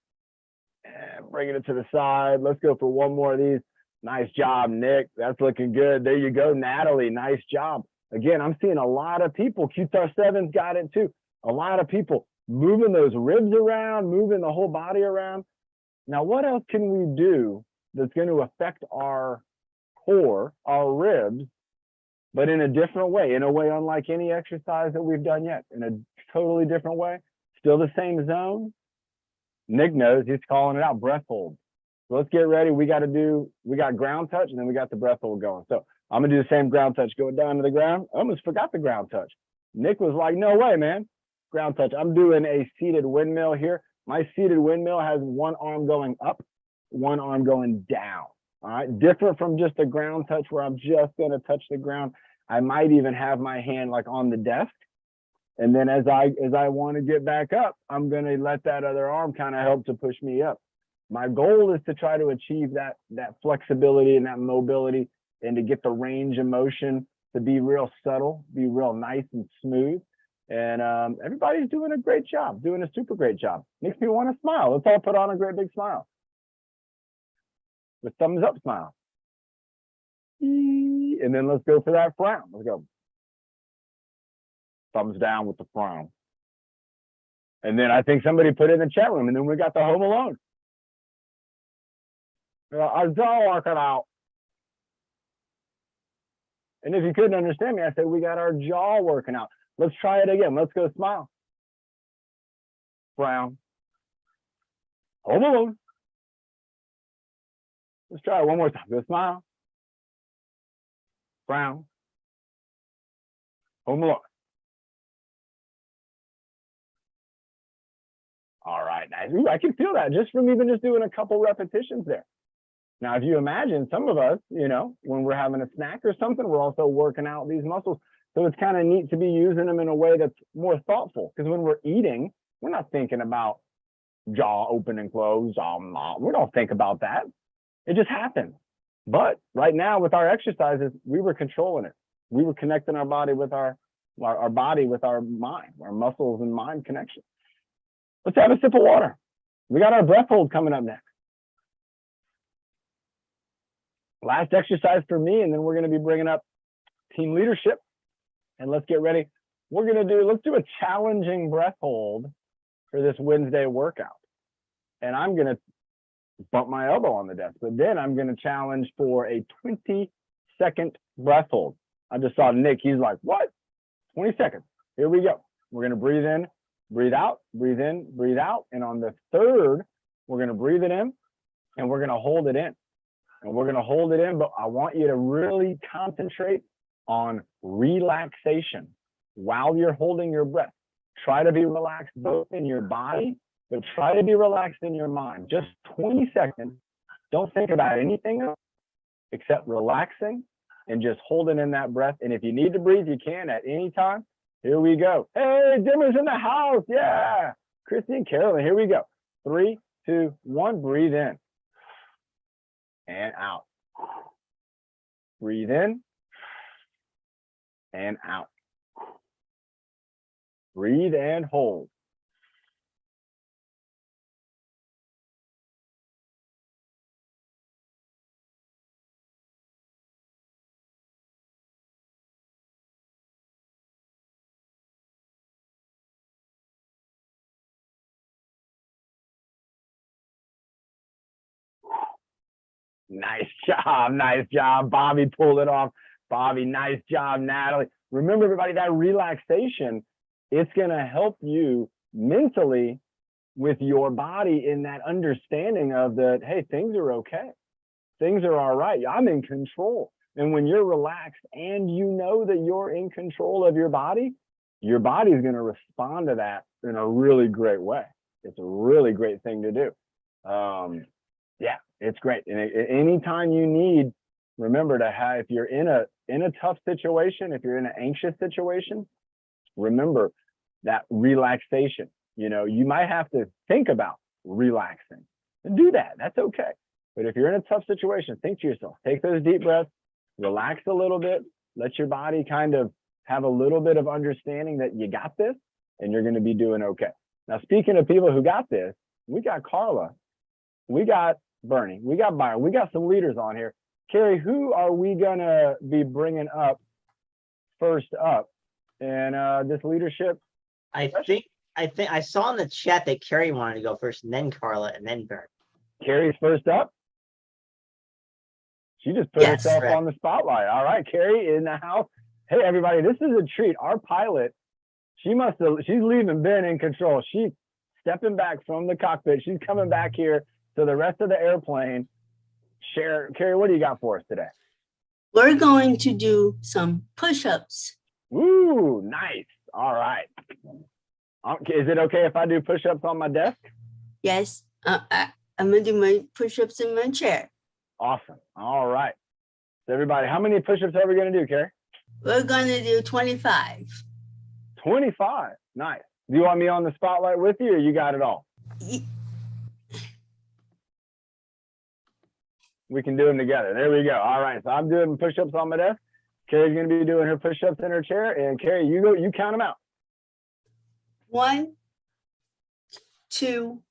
[SPEAKER 1] and bringing it to the side. Let's go for one more of these. Nice job, Nick. That's looking good. There you go, Natalie. Nice job. Again, I'm seeing a lot of people. QTAR7's got it too. A lot of people moving those ribs around, moving the whole body around. Now, what else can we do that's going to affect our core, our ribs, but in a different way, in a way unlike any exercise that we've done yet, in a totally different way? Still the same zone. Nick knows, he's calling it out, breath hold. So let's get ready. We got ground touch, and then we got the breath hold going. So I'm gonna do the same ground touch, going down to the ground. I almost forgot the ground touch. Nick was like, no way, man. Ground touch. I'm doing a seated windmill here. My seated windmill has one arm going up, one arm going down. All right, different from just a ground touch where I'm just gonna touch the ground. I might even have my hand like on the desk. And then as I want to get back up, I'm gonna let that other arm kind of help to push me up. My goal is to try to achieve that flexibility and that mobility, and to get the range of motion to be real subtle, be real nice and smooth. And everybody's doing a great job, doing a super great job. Makes me want to smile. Let's all put on a great big smile. With thumbs up smile. And then let's go for that frown. Let's go. Thumbs down with the frown. And then I think somebody put it in the chat room, and then we got the Home Alone. Our jaw working out. And if you couldn't understand me, I said we got our jaw working out. Let's try it again. Let's go smile. Frown. Home Alone. Let's try it one more time. Go smile. Frown. Home Alone. All right, nice. Ooh, I can feel that just from even just doing a couple repetitions there. Now, if you imagine some of us, when we're having a snack or something, we're also working out these muscles. So it's kind of neat to be using them in a way that's more thoughtful, because when we're eating, we're not thinking about jaw open and close. We don't think about that. It just happens. But right now with our exercises, we were controlling it. We were connecting our body with our body with our mind, our muscles and mind connection. Let's have a sip of water. We got our breath hold coming up next. Last exercise for me, and then we're going to be bringing up team leadership. And let's get ready. Let's do a challenging breath hold for this Wednesday workout. And I'm going to bump my elbow on the desk, but then I'm going to challenge for a 20-second breath hold. I just saw Nick. He's like, what? 20 seconds. Here we go. We're going to breathe in, breathe out, breathe in, breathe out. And on the third, we're going to breathe it in and we're going to hold it in. And we're going to hold it in, but I want you to really concentrate on relaxation while you're holding your breath. Try to be relaxed both in your body, but try to be relaxed in your mind. Just 20 seconds. Don't think about anything else except relaxing and just holding in that breath. And if you need to breathe, you can at any time. Here we go. Hey, Dimmer's in the house. Yeah. Christy and Carolyn, here we go. 3, 2, 1, breathe in and out. Breathe in and out. Breathe and hold. Nice job. Bobby pulled it off. Bobby, nice job, Natalie. Remember, everybody, that relaxation, it's going to help you mentally with your body in that understanding of that, hey, things are okay. Things are all right. I'm in control. And when you're relaxed and you know that you're in control of your body is going to respond to that in a really great way. It's a really great thing to do. Yeah, it's great. And anytime you need, remember to have, if you're in a tough situation, if you're in an anxious situation, remember that relaxation. You know, you might have to think about relaxing and do that. That's okay. But if you're in a tough situation, think to yourself, take those deep breaths, relax a little bit, let your body kind of have a little bit of understanding that you got this and you're going to be doing okay. Now, speaking of people who got this, we got Carla, we got Bernie, we got Byron, we got some leaders on here. Carrie, who are we going to be bringing up first up in this leadership?
[SPEAKER 3] I think I saw in the chat that Carrie wanted to go first, and then Carla, and then Bernie.
[SPEAKER 1] Carrie's first up. She just put herself on the spotlight. All right, Carrie in the house. Hey, everybody, this is a treat. Our pilot, she's leaving Ben in control. She's stepping back from the cockpit. She's coming back here to the rest of the airplane. Carrie, what do you got for us today?
[SPEAKER 4] We're going to do some push-ups.
[SPEAKER 1] Ooh, nice. All right. Is it okay if I do push-ups on my desk?
[SPEAKER 4] Yes, I'm going to do my push-ups in my chair.
[SPEAKER 1] Awesome. All right. So everybody, how many push-ups are we going to do, Carrie?
[SPEAKER 4] We're going to do 25.
[SPEAKER 1] 25. Nice. Do you want me on the spotlight with you, or you got it all? We can do them together. There we go. All right. So I'm doing push-ups on my desk. Carrie's going to be doing her push-ups in her chair. And Carrie, you count them out.
[SPEAKER 4] 1, 2,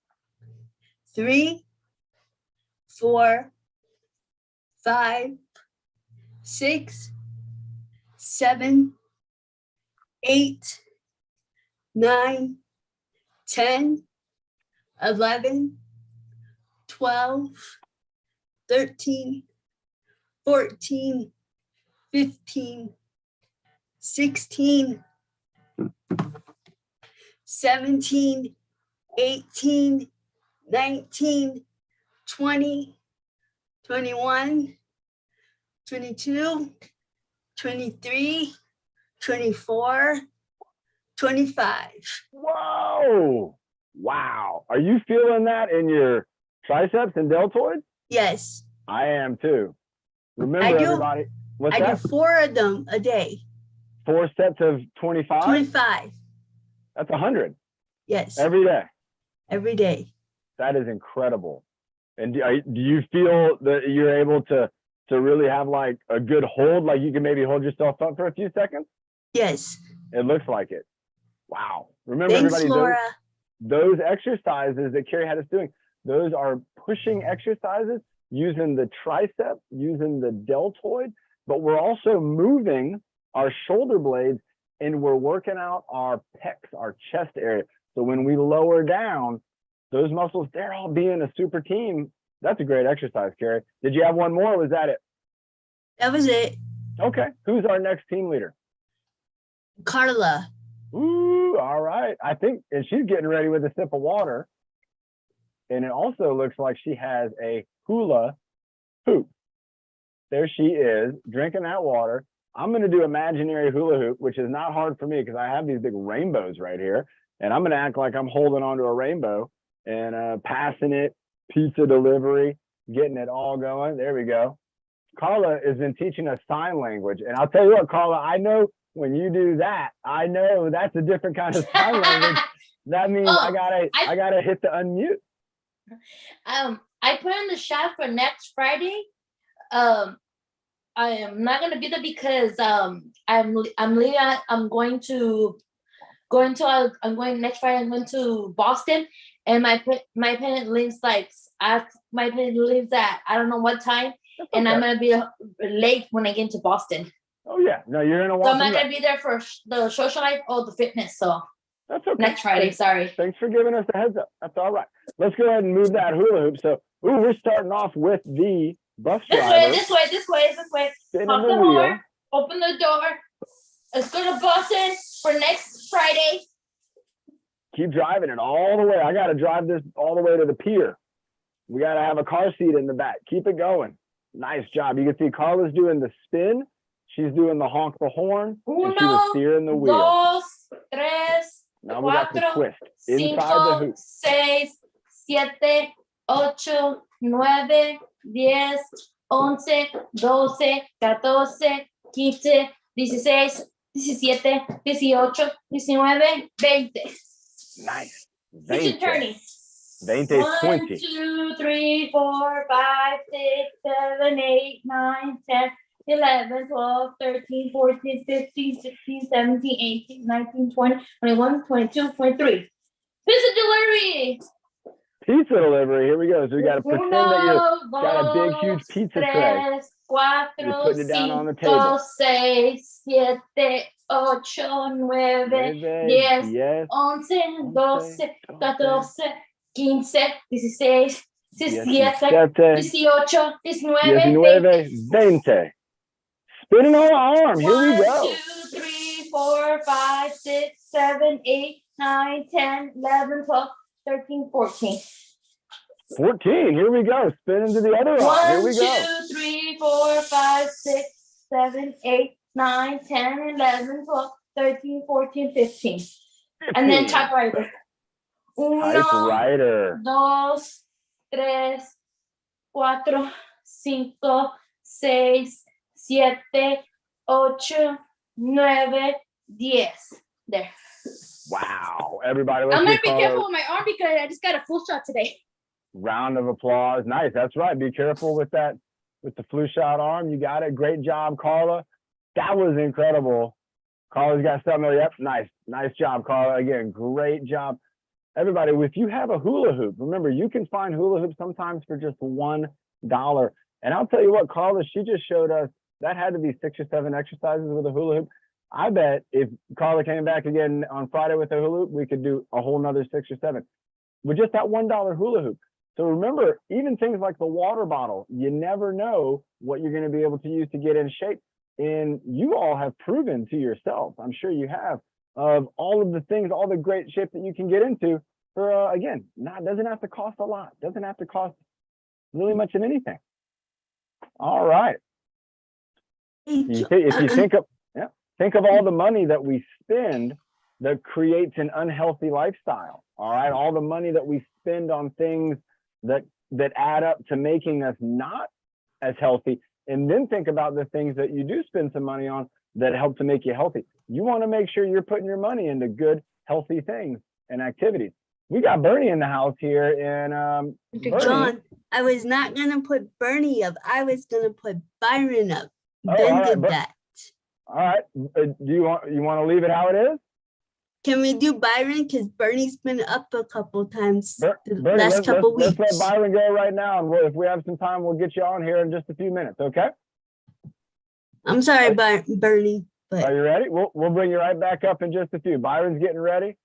[SPEAKER 4] 3, 4, 5, 6, 7, 8, 9, 10, 11, 12, 13, 14, 15, 16, 17, 18, 19, 20, 21, 22, 23, 24, 25.
[SPEAKER 1] Whoa. Wow. Are you feeling that in your triceps and deltoids?
[SPEAKER 4] Yes.
[SPEAKER 1] I am too. Remember, everybody.
[SPEAKER 4] I do 4 of them a day.
[SPEAKER 1] 4 sets of 25?
[SPEAKER 4] 25.
[SPEAKER 1] That's 100
[SPEAKER 4] Yes,
[SPEAKER 1] every day.
[SPEAKER 4] every day.
[SPEAKER 1] That is incredible. And do you feel that you're able to really have like a good hold, like you can maybe hold yourself up for a few seconds?
[SPEAKER 4] Yes.
[SPEAKER 1] It looks like it. Wow. Remember,
[SPEAKER 4] Thanks,
[SPEAKER 1] everybody,
[SPEAKER 4] Laura.
[SPEAKER 1] those exercises that Carrie had us doing, those are pushing exercises using the tricep, using the deltoid, but we're also moving our shoulder blades and we're working out our pecs, our chest area. So when we lower down, those muscles, they're all being a super team. That's a great exercise, Carrie. Did you have one more, or was that it?
[SPEAKER 4] That was it.
[SPEAKER 1] Okay. Who's our next team leader?
[SPEAKER 4] Carla.
[SPEAKER 1] Ooh, all right. I think, and she's getting ready with a sip of water. And it also looks like she has a hula hoop. There she is, drinking that water. I'm going to do imaginary hula hoop, which is not hard for me because I have these big rainbows right here. And I'm going to act like I'm holding onto a rainbow and passing it, pizza delivery, getting it all going. There we go. Carla has been teaching us sign language. And I'll tell you what, Carla, I know when you do that, I know that's a different kind of sign language. That means
[SPEAKER 2] Oh,
[SPEAKER 1] I gotta hit the unmute.
[SPEAKER 2] I put in the shot for next Friday. I am not gonna be there because I'm leaving. I'm going next Friday. I'm going to Boston, and my parent lives my parent lives at I don't know what time,
[SPEAKER 1] That's
[SPEAKER 2] and I'm
[SPEAKER 1] okay.
[SPEAKER 2] gonna be late when I get into Boston.
[SPEAKER 1] Oh yeah, no, you're gonna
[SPEAKER 2] So
[SPEAKER 1] walk.
[SPEAKER 2] I'm not gonna be there for the social life or the fitness. So
[SPEAKER 1] That's okay.
[SPEAKER 2] next Friday, sorry.
[SPEAKER 1] Thanks for giving us the heads up. That's all right. Let's go ahead and move that hula hoop. So, we're starting off with the bus driver.
[SPEAKER 2] This way.
[SPEAKER 1] Spinning
[SPEAKER 2] Pop
[SPEAKER 1] the
[SPEAKER 2] the
[SPEAKER 1] wheel.
[SPEAKER 2] door. Open the door. Let's go to Boston for next Friday.
[SPEAKER 1] Keep driving it all the way. I got to drive this all the way to the pier. We got to have a car seat in the back. Keep it going. Nice job. You can see Carla's doing the spin. She's doing the honk the horn. And she was steering the wheel.
[SPEAKER 2] Dos, tres,
[SPEAKER 1] Now we got the
[SPEAKER 2] cuatro,
[SPEAKER 1] twist inside the
[SPEAKER 2] cinco,
[SPEAKER 1] hoop.
[SPEAKER 2] seis, siete, ocho, nueve, 10, 11, 12, 14, 15, 16, 17, 18, 19, 20.
[SPEAKER 1] Nice.
[SPEAKER 2] Switch and turning.
[SPEAKER 1] 20 is
[SPEAKER 2] 1,
[SPEAKER 1] 20.
[SPEAKER 2] 2, 3, 4, 5, 6, 7, 8, 9, 10, 11, 12, 13, 14, 15, 16, 17, 18, 19, 20, 21, 22, 23. Pizza delivery.
[SPEAKER 1] Pizza delivery. Here we go. So we got to pretend that you got a big, huge pizza tray. You're
[SPEAKER 2] Cuatro,
[SPEAKER 1] putting it down on the table.
[SPEAKER 2] 5, 6, 7, 8, 9, 10,
[SPEAKER 1] 10,
[SPEAKER 2] 11, 12, 14, 15, 16, 17, 18, 19,
[SPEAKER 1] 20. Spinning on the arm. Here we
[SPEAKER 2] 1,
[SPEAKER 1] go.
[SPEAKER 2] 2, 3, 4, 5, 6, 7, 8, 9, 10, 11, 12, 13, 14.
[SPEAKER 1] 14. Here we go. Spinning to the other arm. Here
[SPEAKER 2] 1,
[SPEAKER 1] we go.
[SPEAKER 2] 2, 3, 4, 5, 6, 7, 8, 9, 10, 11, 12, 13, 14, 15. And then
[SPEAKER 1] 15.
[SPEAKER 2] typewriter.
[SPEAKER 1] Typewriter.
[SPEAKER 2] 2, 3, 4, 5, 6, 7, 8, 9, 10. There.
[SPEAKER 1] Wow. Everybody, let's
[SPEAKER 2] I'm gonna
[SPEAKER 1] give
[SPEAKER 2] be
[SPEAKER 1] Carla
[SPEAKER 2] careful with my arm because I just got a full shot today.
[SPEAKER 1] a round of applause. Nice. That's right. Be careful with that, with the flu shot arm. You got it. Great job, Carla. That was incredible. Carla's got something there. Yep. Nice. Nice job, Carla. Again, great job. Everybody, if you have a hula hoop, remember, you can find hula hoops sometimes for just $1. And I'll tell you what, Carla, she just showed us that had to be 6 or 7 exercises with a hula hoop. I bet if Carla came back again on Friday with a hula hoop, we could do a whole nother 6 or 7 with just that $1 hula hoop. So remember, even things like the water bottle, you never know what you're going to be able to use to get in shape. And you all have proven to yourself, I'm sure you have, of all of the things, all the great shape that you can get into for, again, doesn't have to cost a lot, doesn't have to cost really much of anything. All right. If you think of all the money that we spend that creates an unhealthy lifestyle. All right, all the money that we spend on things that add up to making us not as healthy, and then think about the things that you do spend some money on that help to make you healthy. You want to make sure you're putting your money into good, healthy things and activities. We got Bernie in the house here, and Bernie,
[SPEAKER 4] John, I was not gonna put Bernie up. I was gonna put Byron up.
[SPEAKER 1] Oh,
[SPEAKER 4] Ben
[SPEAKER 1] all right,
[SPEAKER 4] did that.
[SPEAKER 1] all right. Do you want to leave it how it is?
[SPEAKER 4] Can we do Byron? Because Bernie's been up a couple times the
[SPEAKER 1] Bernie,
[SPEAKER 4] last couple
[SPEAKER 1] let's
[SPEAKER 4] weeks.
[SPEAKER 1] let Byron go right now, and if we have some time, we'll get you on here in just a few minutes. Okay?
[SPEAKER 4] I'm sorry, Bernie,
[SPEAKER 1] Are
[SPEAKER 4] but
[SPEAKER 1] you ready? We'll bring you right back up in just a few. Byron's getting ready.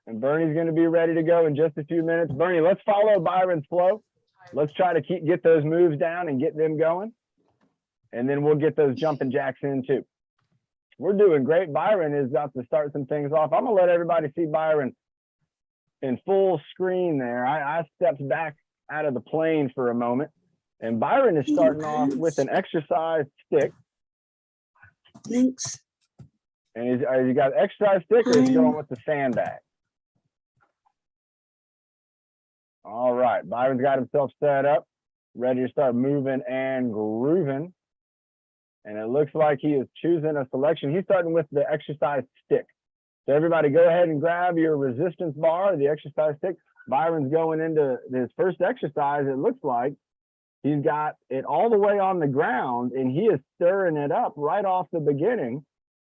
[SPEAKER 1] And Bernie's going to be ready to go in just a few minutes. Bernie, let's follow Byron's flow. Let's try to get those moves down and get them going. And then we'll get those jumping jacks in too. We're doing great. Byron is about to start some things off. I'm going to let everybody see Byron in full screen there. I stepped back out of the plane for a moment. And Byron is starting off with an exercise stick.
[SPEAKER 4] thanks.
[SPEAKER 1] And you got exercise stick, or is he going with the sandbag? All right, Byron's got himself set up, ready to start moving and grooving. And it looks like he is choosing a selection. He's starting with the exercise stick. So everybody go ahead and grab your resistance bar, the exercise stick. Byron's going into his first exercise. It looks like he's got it all the way on the ground, and he is stirring it up right off the beginning.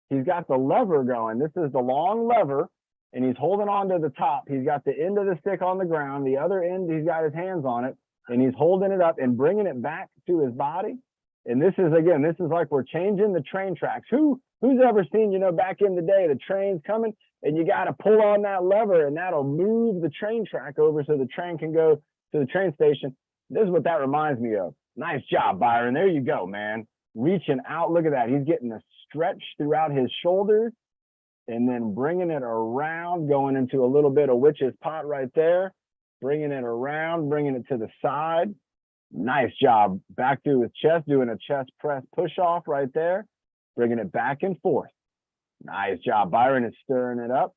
[SPEAKER 1] He's got the lever going. This is the long lever, and he's holding on to the top. He's got the end of the stick on the ground. The other end, he's got his hands on it, and he's holding it up and bringing it back to his body. And this is, again, this is like we're changing the train tracks. Who's ever seen, back in the day, the train's coming, and you got to pull on that lever, and that'll move the train track over so the train can go to the train station. This is what that reminds me of. Nice job, Byron. There you go, man. Reaching out. Look at that. He's getting a stretch throughout his shoulders and then bringing it around, going into a little bit of witch's pot right there, bringing it around, bringing it to the side. Nice job. Back to his chest, doing a chest press push off right there, bringing it back and forth. Nice job. Byron is stirring it up.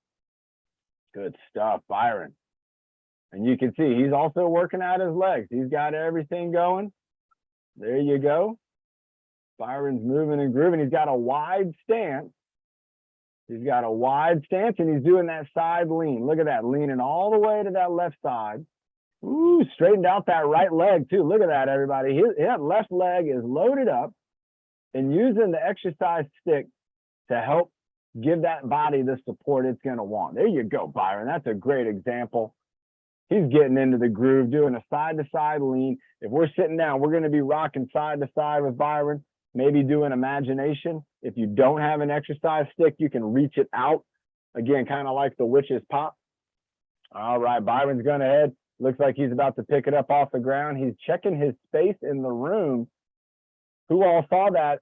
[SPEAKER 1] Good stuff, Byron. And you can see he's also working out his legs. He's got everything going. There you go. Byron's moving and grooving. He's got a wide stance. He's got a wide stance, and he's doing that side lean. Look at that, leaning all the way to that left side. Ooh, straightened out that right leg too. Look at that, everybody. His left leg is loaded up and using the exercise stick to help give that body the support it's going to want. There you go, Byron. That's a great example. He's getting into the groove, doing a side-to-side lean. If we're sitting down, we're going to be rocking side-to-side with Byron, maybe doing imagination. If you don't have an exercise stick, you can reach it out. Again, kind of like the witch's pop. All right, Byron's going ahead. Looks like he's about to pick it up off the ground. He's checking his space in the room. Who all saw that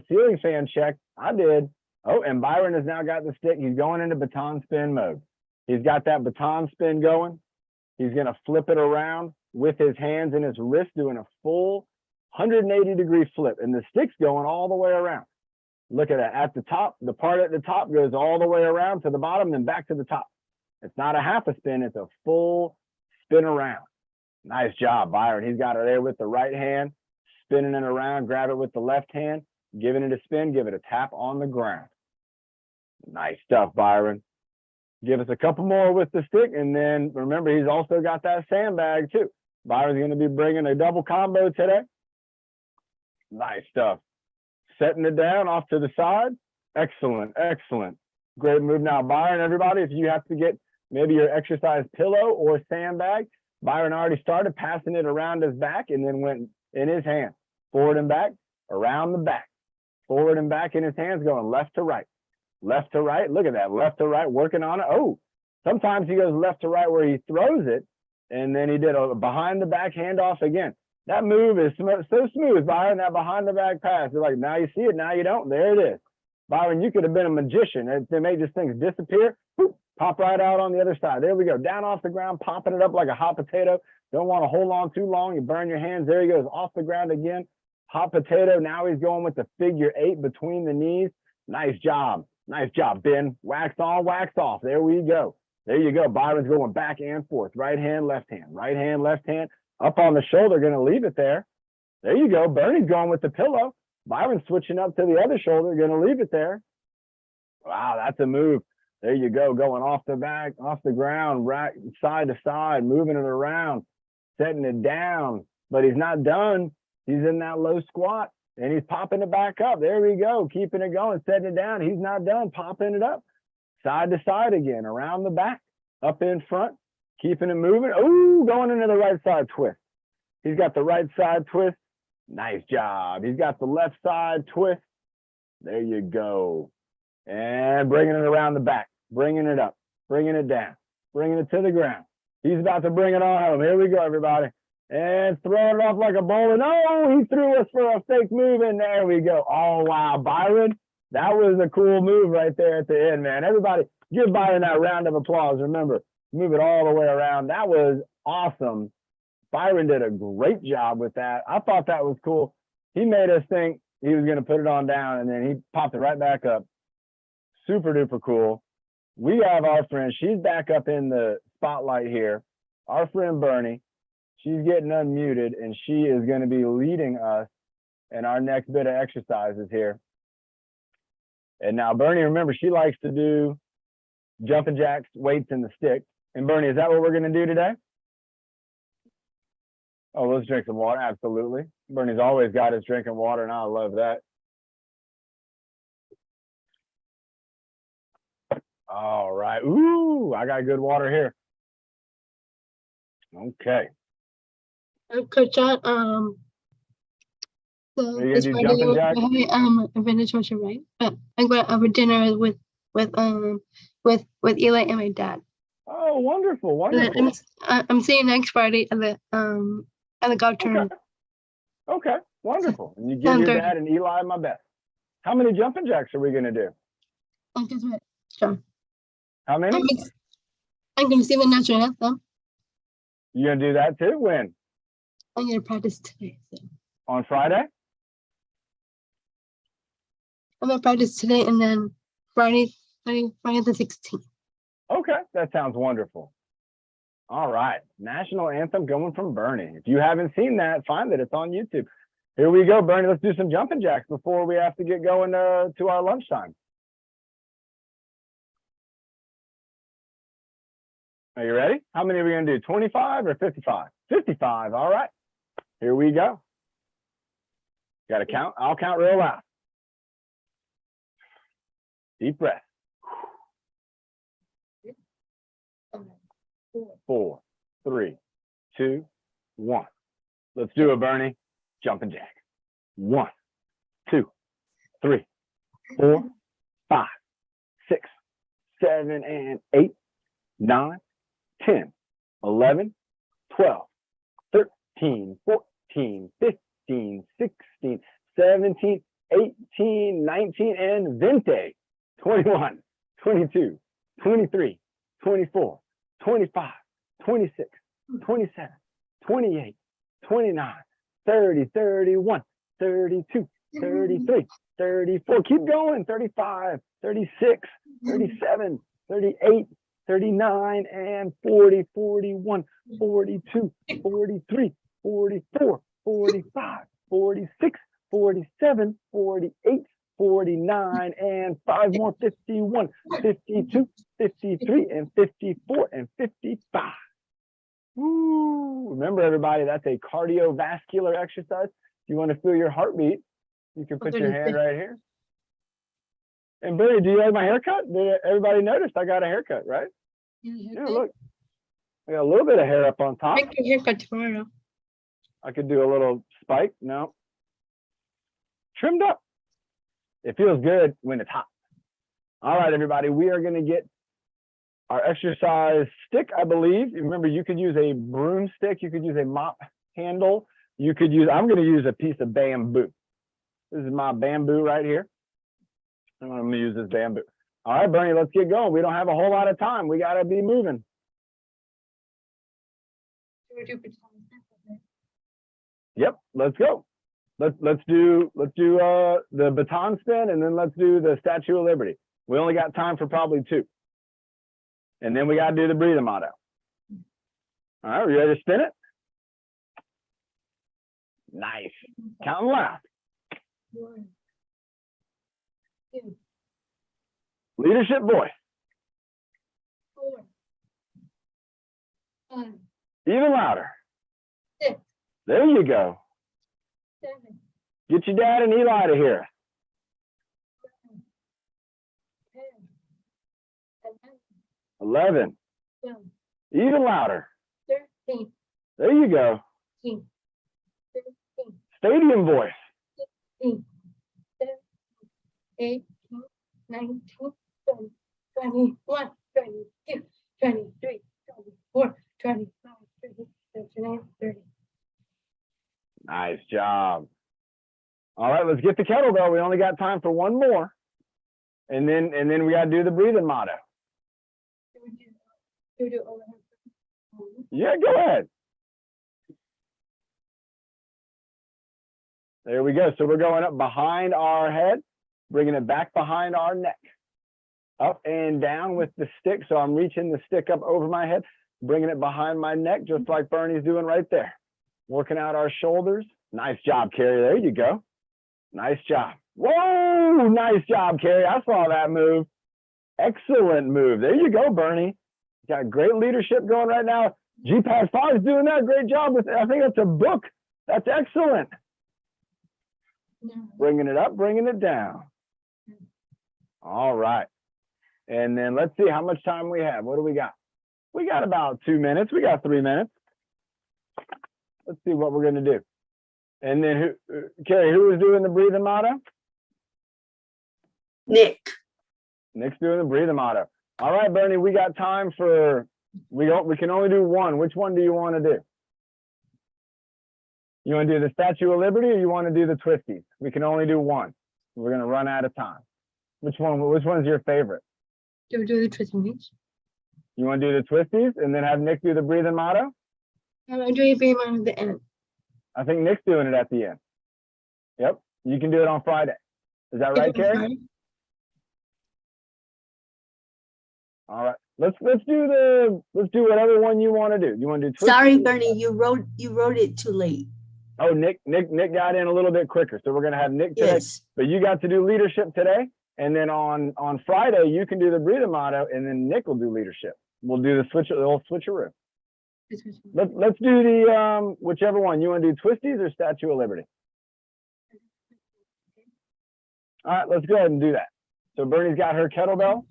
[SPEAKER 1] ceiling fan check? I did. Oh, and Byron has now got the stick. He's going into baton spin mode. He's got that baton spin going. He's going to flip it around with his hands and his wrist, doing a full 180-degree flip. And the stick's going all the way around. Look at that. At the top, the part at the top goes all the way around to the bottom, then back to the top. It's not a half a spin. It's a full spin around. Nice job, Byron. He's got it there with the right hand, spinning it around, grab it with the left hand, giving it a spin, give it a tap on the ground. Nice stuff, Byron. Give us a couple more with the stick, and then remember, he's also got that sandbag too. Byron's going to be bringing a double combo today. Nice stuff. Setting it down off to the side. Excellent, excellent. Great move. Now, Byron, everybody, if you have to get maybe your exercise pillow or sandbag, Byron already started passing it around his back and then went in his hand, forward and back, around the back, forward and back in his hands, going left to right. Left to right, look at that, left to right, working on it. Oh, sometimes he goes left to right where he throws it, and then he did a behind the back handoff again. That move is so smooth, Byron, that behind the back pass. It's like, now you see it, now you don't. There it is. Byron, you could have been a magician. They made these things disappear, whoop, pop right out on the other side. There we go, down off the ground, popping it up like a hot potato. Don't want to hold on too long, you burn your hands. There he goes, off the ground again. Hot potato, now he's going with the figure 8 between the knees. Nice job. Nice job, Ben. Wax on, wax off. There we go. There you go. Byron's going back and forth. Right hand, left hand, up on the shoulder. Going to leave it there. There you go. Bernie's going with the pillow. Byron switching up to the other shoulder, gonna leave it there. Wow, that's a move. There you go, going off the back, off the ground, right side to side, moving it around, setting it down. But he's not done. He's in that low squat and he's popping it back up. There we go, keeping it going, setting it down. He's not done, popping it up. Side to side again, around the back, up in front, keeping it moving. Oh, going into the right side twist. He's got the right side twist. Nice job. He's got the left side twist. There you go. And bringing it around the back, bringing it up, bringing it down, bringing it to the ground. He's about to bring it on home. Here we go, everybody. And throwing it off like a bowler. No, he threw us for a fake move, and there we go. Oh, wow, Byron, that was a cool move right there at the end, man. Everybody, give Byron that round of applause. Remember, move it all the way around. That was awesome. Byron did a great job with that. I thought that was cool. He made us think he was going to put it on down, and then he popped it right back up. Super duper cool. We have our friend, she's back up in the spotlight here. Our friend Bernie, she's getting unmuted and she is going to be leading us in our next bit of exercises here. And now Bernie, remember, she likes to do jumping jacks, weights, and the stick. And Bernie, is that what we're going to do today? Oh, let's drink some water. Absolutely. Bernie's always got us drinking water, and I love that. All right. Ooh, I got good water here. Okay.
[SPEAKER 5] Coach John,
[SPEAKER 1] Are you gonna
[SPEAKER 5] this
[SPEAKER 1] do
[SPEAKER 5] Friday
[SPEAKER 1] jumping jacks?
[SPEAKER 5] a vintage culture, right? But I'm going to have a dinner with Eli and my dad.
[SPEAKER 1] Oh, wonderful,
[SPEAKER 5] And then
[SPEAKER 1] wonderful.
[SPEAKER 5] I'm seeing next Friday at the golf tournament.
[SPEAKER 1] Okay, wonderful. And you give your
[SPEAKER 5] 10:30.
[SPEAKER 1] dad and Eli my best. How many jumping jacks are we gonna do?
[SPEAKER 5] And guess what, John?
[SPEAKER 1] How many?
[SPEAKER 5] I'm going to see the national anthem.
[SPEAKER 1] You gonna do that too? When?
[SPEAKER 5] I'm going to practice today. So
[SPEAKER 1] On Friday?
[SPEAKER 5] I'm going to practice today, and then Friday the 16th.
[SPEAKER 1] Okay, that sounds wonderful. All right, national anthem going from Bernie. If you haven't seen that, find it. It's on YouTube. Here we go, Bernie. Let's do some jumping jacks before we have to get going to our lunchtime. Are you ready? How many are we going to do? 25 or 55? 55. All right. Here we go. Got to count. I'll count real loud. Deep breath. 4, 3, 2, 1. Let's do it, Bernie. Jumping jack. 1, 2, 3, 4, 5, 6, 7, and 8, 9, 10, 11, 12, 13, 14, 15, 16, 17, 18, 19, and 20, 21, 22, 23, 24, 25, 26, 27, 28, 29, 30, 31, 32, 33, 34. Keep going. 35, 36, 37, 38, 39, and 40, 41, 42, 43, 44, 45, 46, 47, 48, 49, and 5 more, 51, 52, 53, and 54, and 55. Woo. Remember, everybody, that's a cardiovascular exercise. If you want to feel your heartbeat, you can put your hand right here. And Bernie, do you like my haircut? Everybody noticed I got a haircut, right? Yeah, look. I got a little bit of hair up on top.
[SPEAKER 5] Make your haircut tomorrow.
[SPEAKER 1] I could do a little spike. No. Trimmed up. It feels good when it's hot. All right, everybody, we are going to get our exercise stick, I believe. Remember, you could use a broomstick. You could use a mop handle. You could use, I'm going to use a piece of bamboo. This is my bamboo right here. I'm going to use this bamboo. All right, Bernie, let's get going. We don't have a whole lot of time. We got to be moving. Yep, let's go. Let's do the baton spin, and then let's do the Statue of Liberty. We only got time for probably 2. And then we got to do the breathing motto. All right, we ready to spin it? Nice. Counting left.
[SPEAKER 5] One. Two.
[SPEAKER 1] Leadership voice.
[SPEAKER 5] 4. 5.
[SPEAKER 1] Even louder.
[SPEAKER 5] 6.
[SPEAKER 1] There you go.
[SPEAKER 5] 7.
[SPEAKER 1] Get your dad and Eli to hear us.
[SPEAKER 5] 10.
[SPEAKER 1] 11.
[SPEAKER 5] 12.
[SPEAKER 1] Even louder.
[SPEAKER 5] 13.
[SPEAKER 1] There you go.
[SPEAKER 5] 14. 15.
[SPEAKER 1] Stadium voice.
[SPEAKER 5] 16. 17. 18. 19. 20. 21. 22. 23. 24. 25. 26. 29. 30.
[SPEAKER 1] Nice job. All right, let's get the kettlebell. We only got time for one more. And then we got to do the breathing motto.
[SPEAKER 5] Do we do overhead?
[SPEAKER 1] Yeah, go ahead. There we go. So we're going up behind our head, bringing it back behind our neck. Up and down with the stick. So I'm reaching the stick up over my head, bringing it behind my neck, just like Bernie's doing right there. Working out our shoulders. Nice job, Carrie. There you go. Nice job. Whoa, nice job, Carrie. I saw that move. Excellent move. There you go, Bernie. Got great leadership going right now. GPAS 5 is doing that. Great job with it. I think that's a book. That's excellent.
[SPEAKER 5] No.
[SPEAKER 1] Bringing it up, bringing it down. All right. And then let's see how much time we have. What do we got? We got about 2 minutes. We got 3 minutes. Let's see what we're going to do. And then Carrie, who is doing the breathing motto?
[SPEAKER 4] Nick.
[SPEAKER 1] Nick's doing the breathing motto. All right, Bernie, we got time for, we can only do one. Which one do you want to do? You want to do the Statue of Liberty or you want to do the twisties? We can only do one. We're going to run out of time. Which one's your favorite?
[SPEAKER 5] Do we do the twisting beach?
[SPEAKER 1] You want to do the twisties and then have Nick do the breathing motto?
[SPEAKER 5] I'm doing very much at the end.
[SPEAKER 1] I think Nick's doing it at the end. Yep, you can do it on Friday. Is that right, Carrie? All right, let's do whatever one you want to do. You want to do twisties?
[SPEAKER 4] Sorry, Bernie, you wrote it too late.
[SPEAKER 1] Oh, Nick got in a little bit quicker, so we're gonna have Nick today.
[SPEAKER 4] Yes.
[SPEAKER 1] But you got to do leadership today, and then on Friday you can do the breathing motto, and then Nick will do leadership. We'll do the little switcheroo. Let's do the whichever one. You want to do twisties or Statue of Liberty? All right, let's go ahead and do that. So Bernie's got her kettlebell.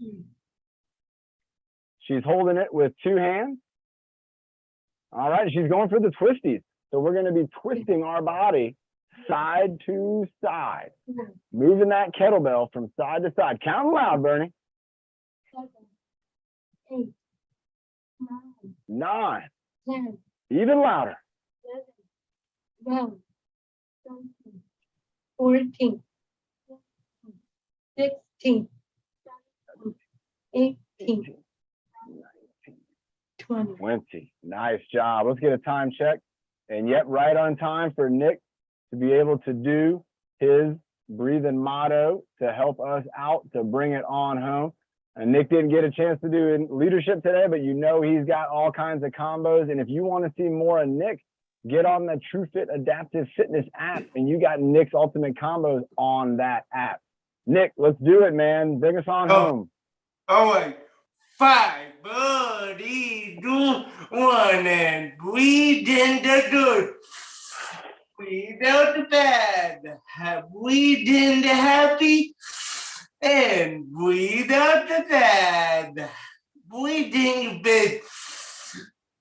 [SPEAKER 1] She's holding it with 2 hands. All right, she's going for the twisties. So we're going to be twisting our body side to side, moving that kettlebell from side to side. Count loud, Bernie.
[SPEAKER 5] 7, 8,
[SPEAKER 1] 9.
[SPEAKER 5] 10,
[SPEAKER 1] Even louder.
[SPEAKER 5] 11, 12, 13, 14, 16, 18, 20.
[SPEAKER 1] 20. Nice job. Let's get a time check. And yet right on time for Nick to be able to do his breathing motto to help us out to bring it on home. And Nick didn't get a chance to do leadership today, but you know he's got all kinds of combos. And if you want to see more of Nick, get on the TrueFit Adaptive Fitness app, and you got Nick's Ultimate Combos on that app. Nick, let's do it, man. Bring us on home.
[SPEAKER 6] All right. 5, buddy, do 1, and breathe in the good. Breathe out the bad. Breathe in the happy. And breathe out the bad. Breathe in the big.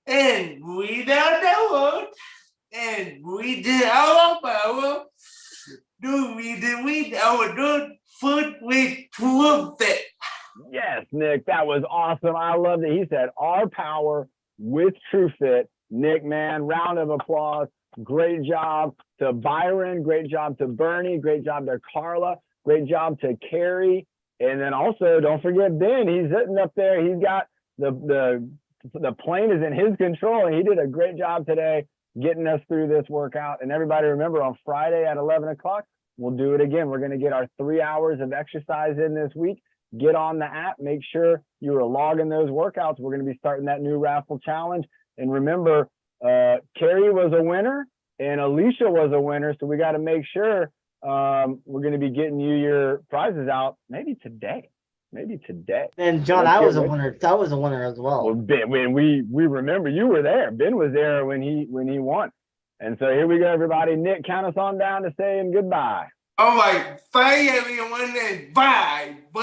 [SPEAKER 6] And breathe out the world. And breathe in our power. Do we our good foot with TrueFit.
[SPEAKER 1] Yes, Nick, that was awesome. I loved it. He said, our power with TrueFit. Nick, man, round of applause. Great job to Byron. Great job to Bernie. Great job to Carla. Great job to Carrie. And then also, don't forget Ben. He's sitting up there. He's got the plane is in his control. And he did a great job today getting us through this workout. And everybody remember, on Friday at 11 o'clock, we'll do it again. We're going to get our 3 hours of exercise in this week. Get on the app, make sure you are logging those workouts. We're going to be starting that new raffle challenge. And remember, Carrie was a winner and Alicia was a winner. So we got to make sure we're going to be getting you your prizes out maybe today.
[SPEAKER 3] And John,
[SPEAKER 1] Let's
[SPEAKER 3] I
[SPEAKER 1] get
[SPEAKER 3] was a
[SPEAKER 1] ready.
[SPEAKER 3] winner. I was a winner as
[SPEAKER 1] Well,
[SPEAKER 3] well.
[SPEAKER 1] Ben, when we remember you were there. Ben was there when he won. And so here we go, everybody. Nick, count us on down to saying goodbye.
[SPEAKER 6] All right, 5 everyone and 5, boom.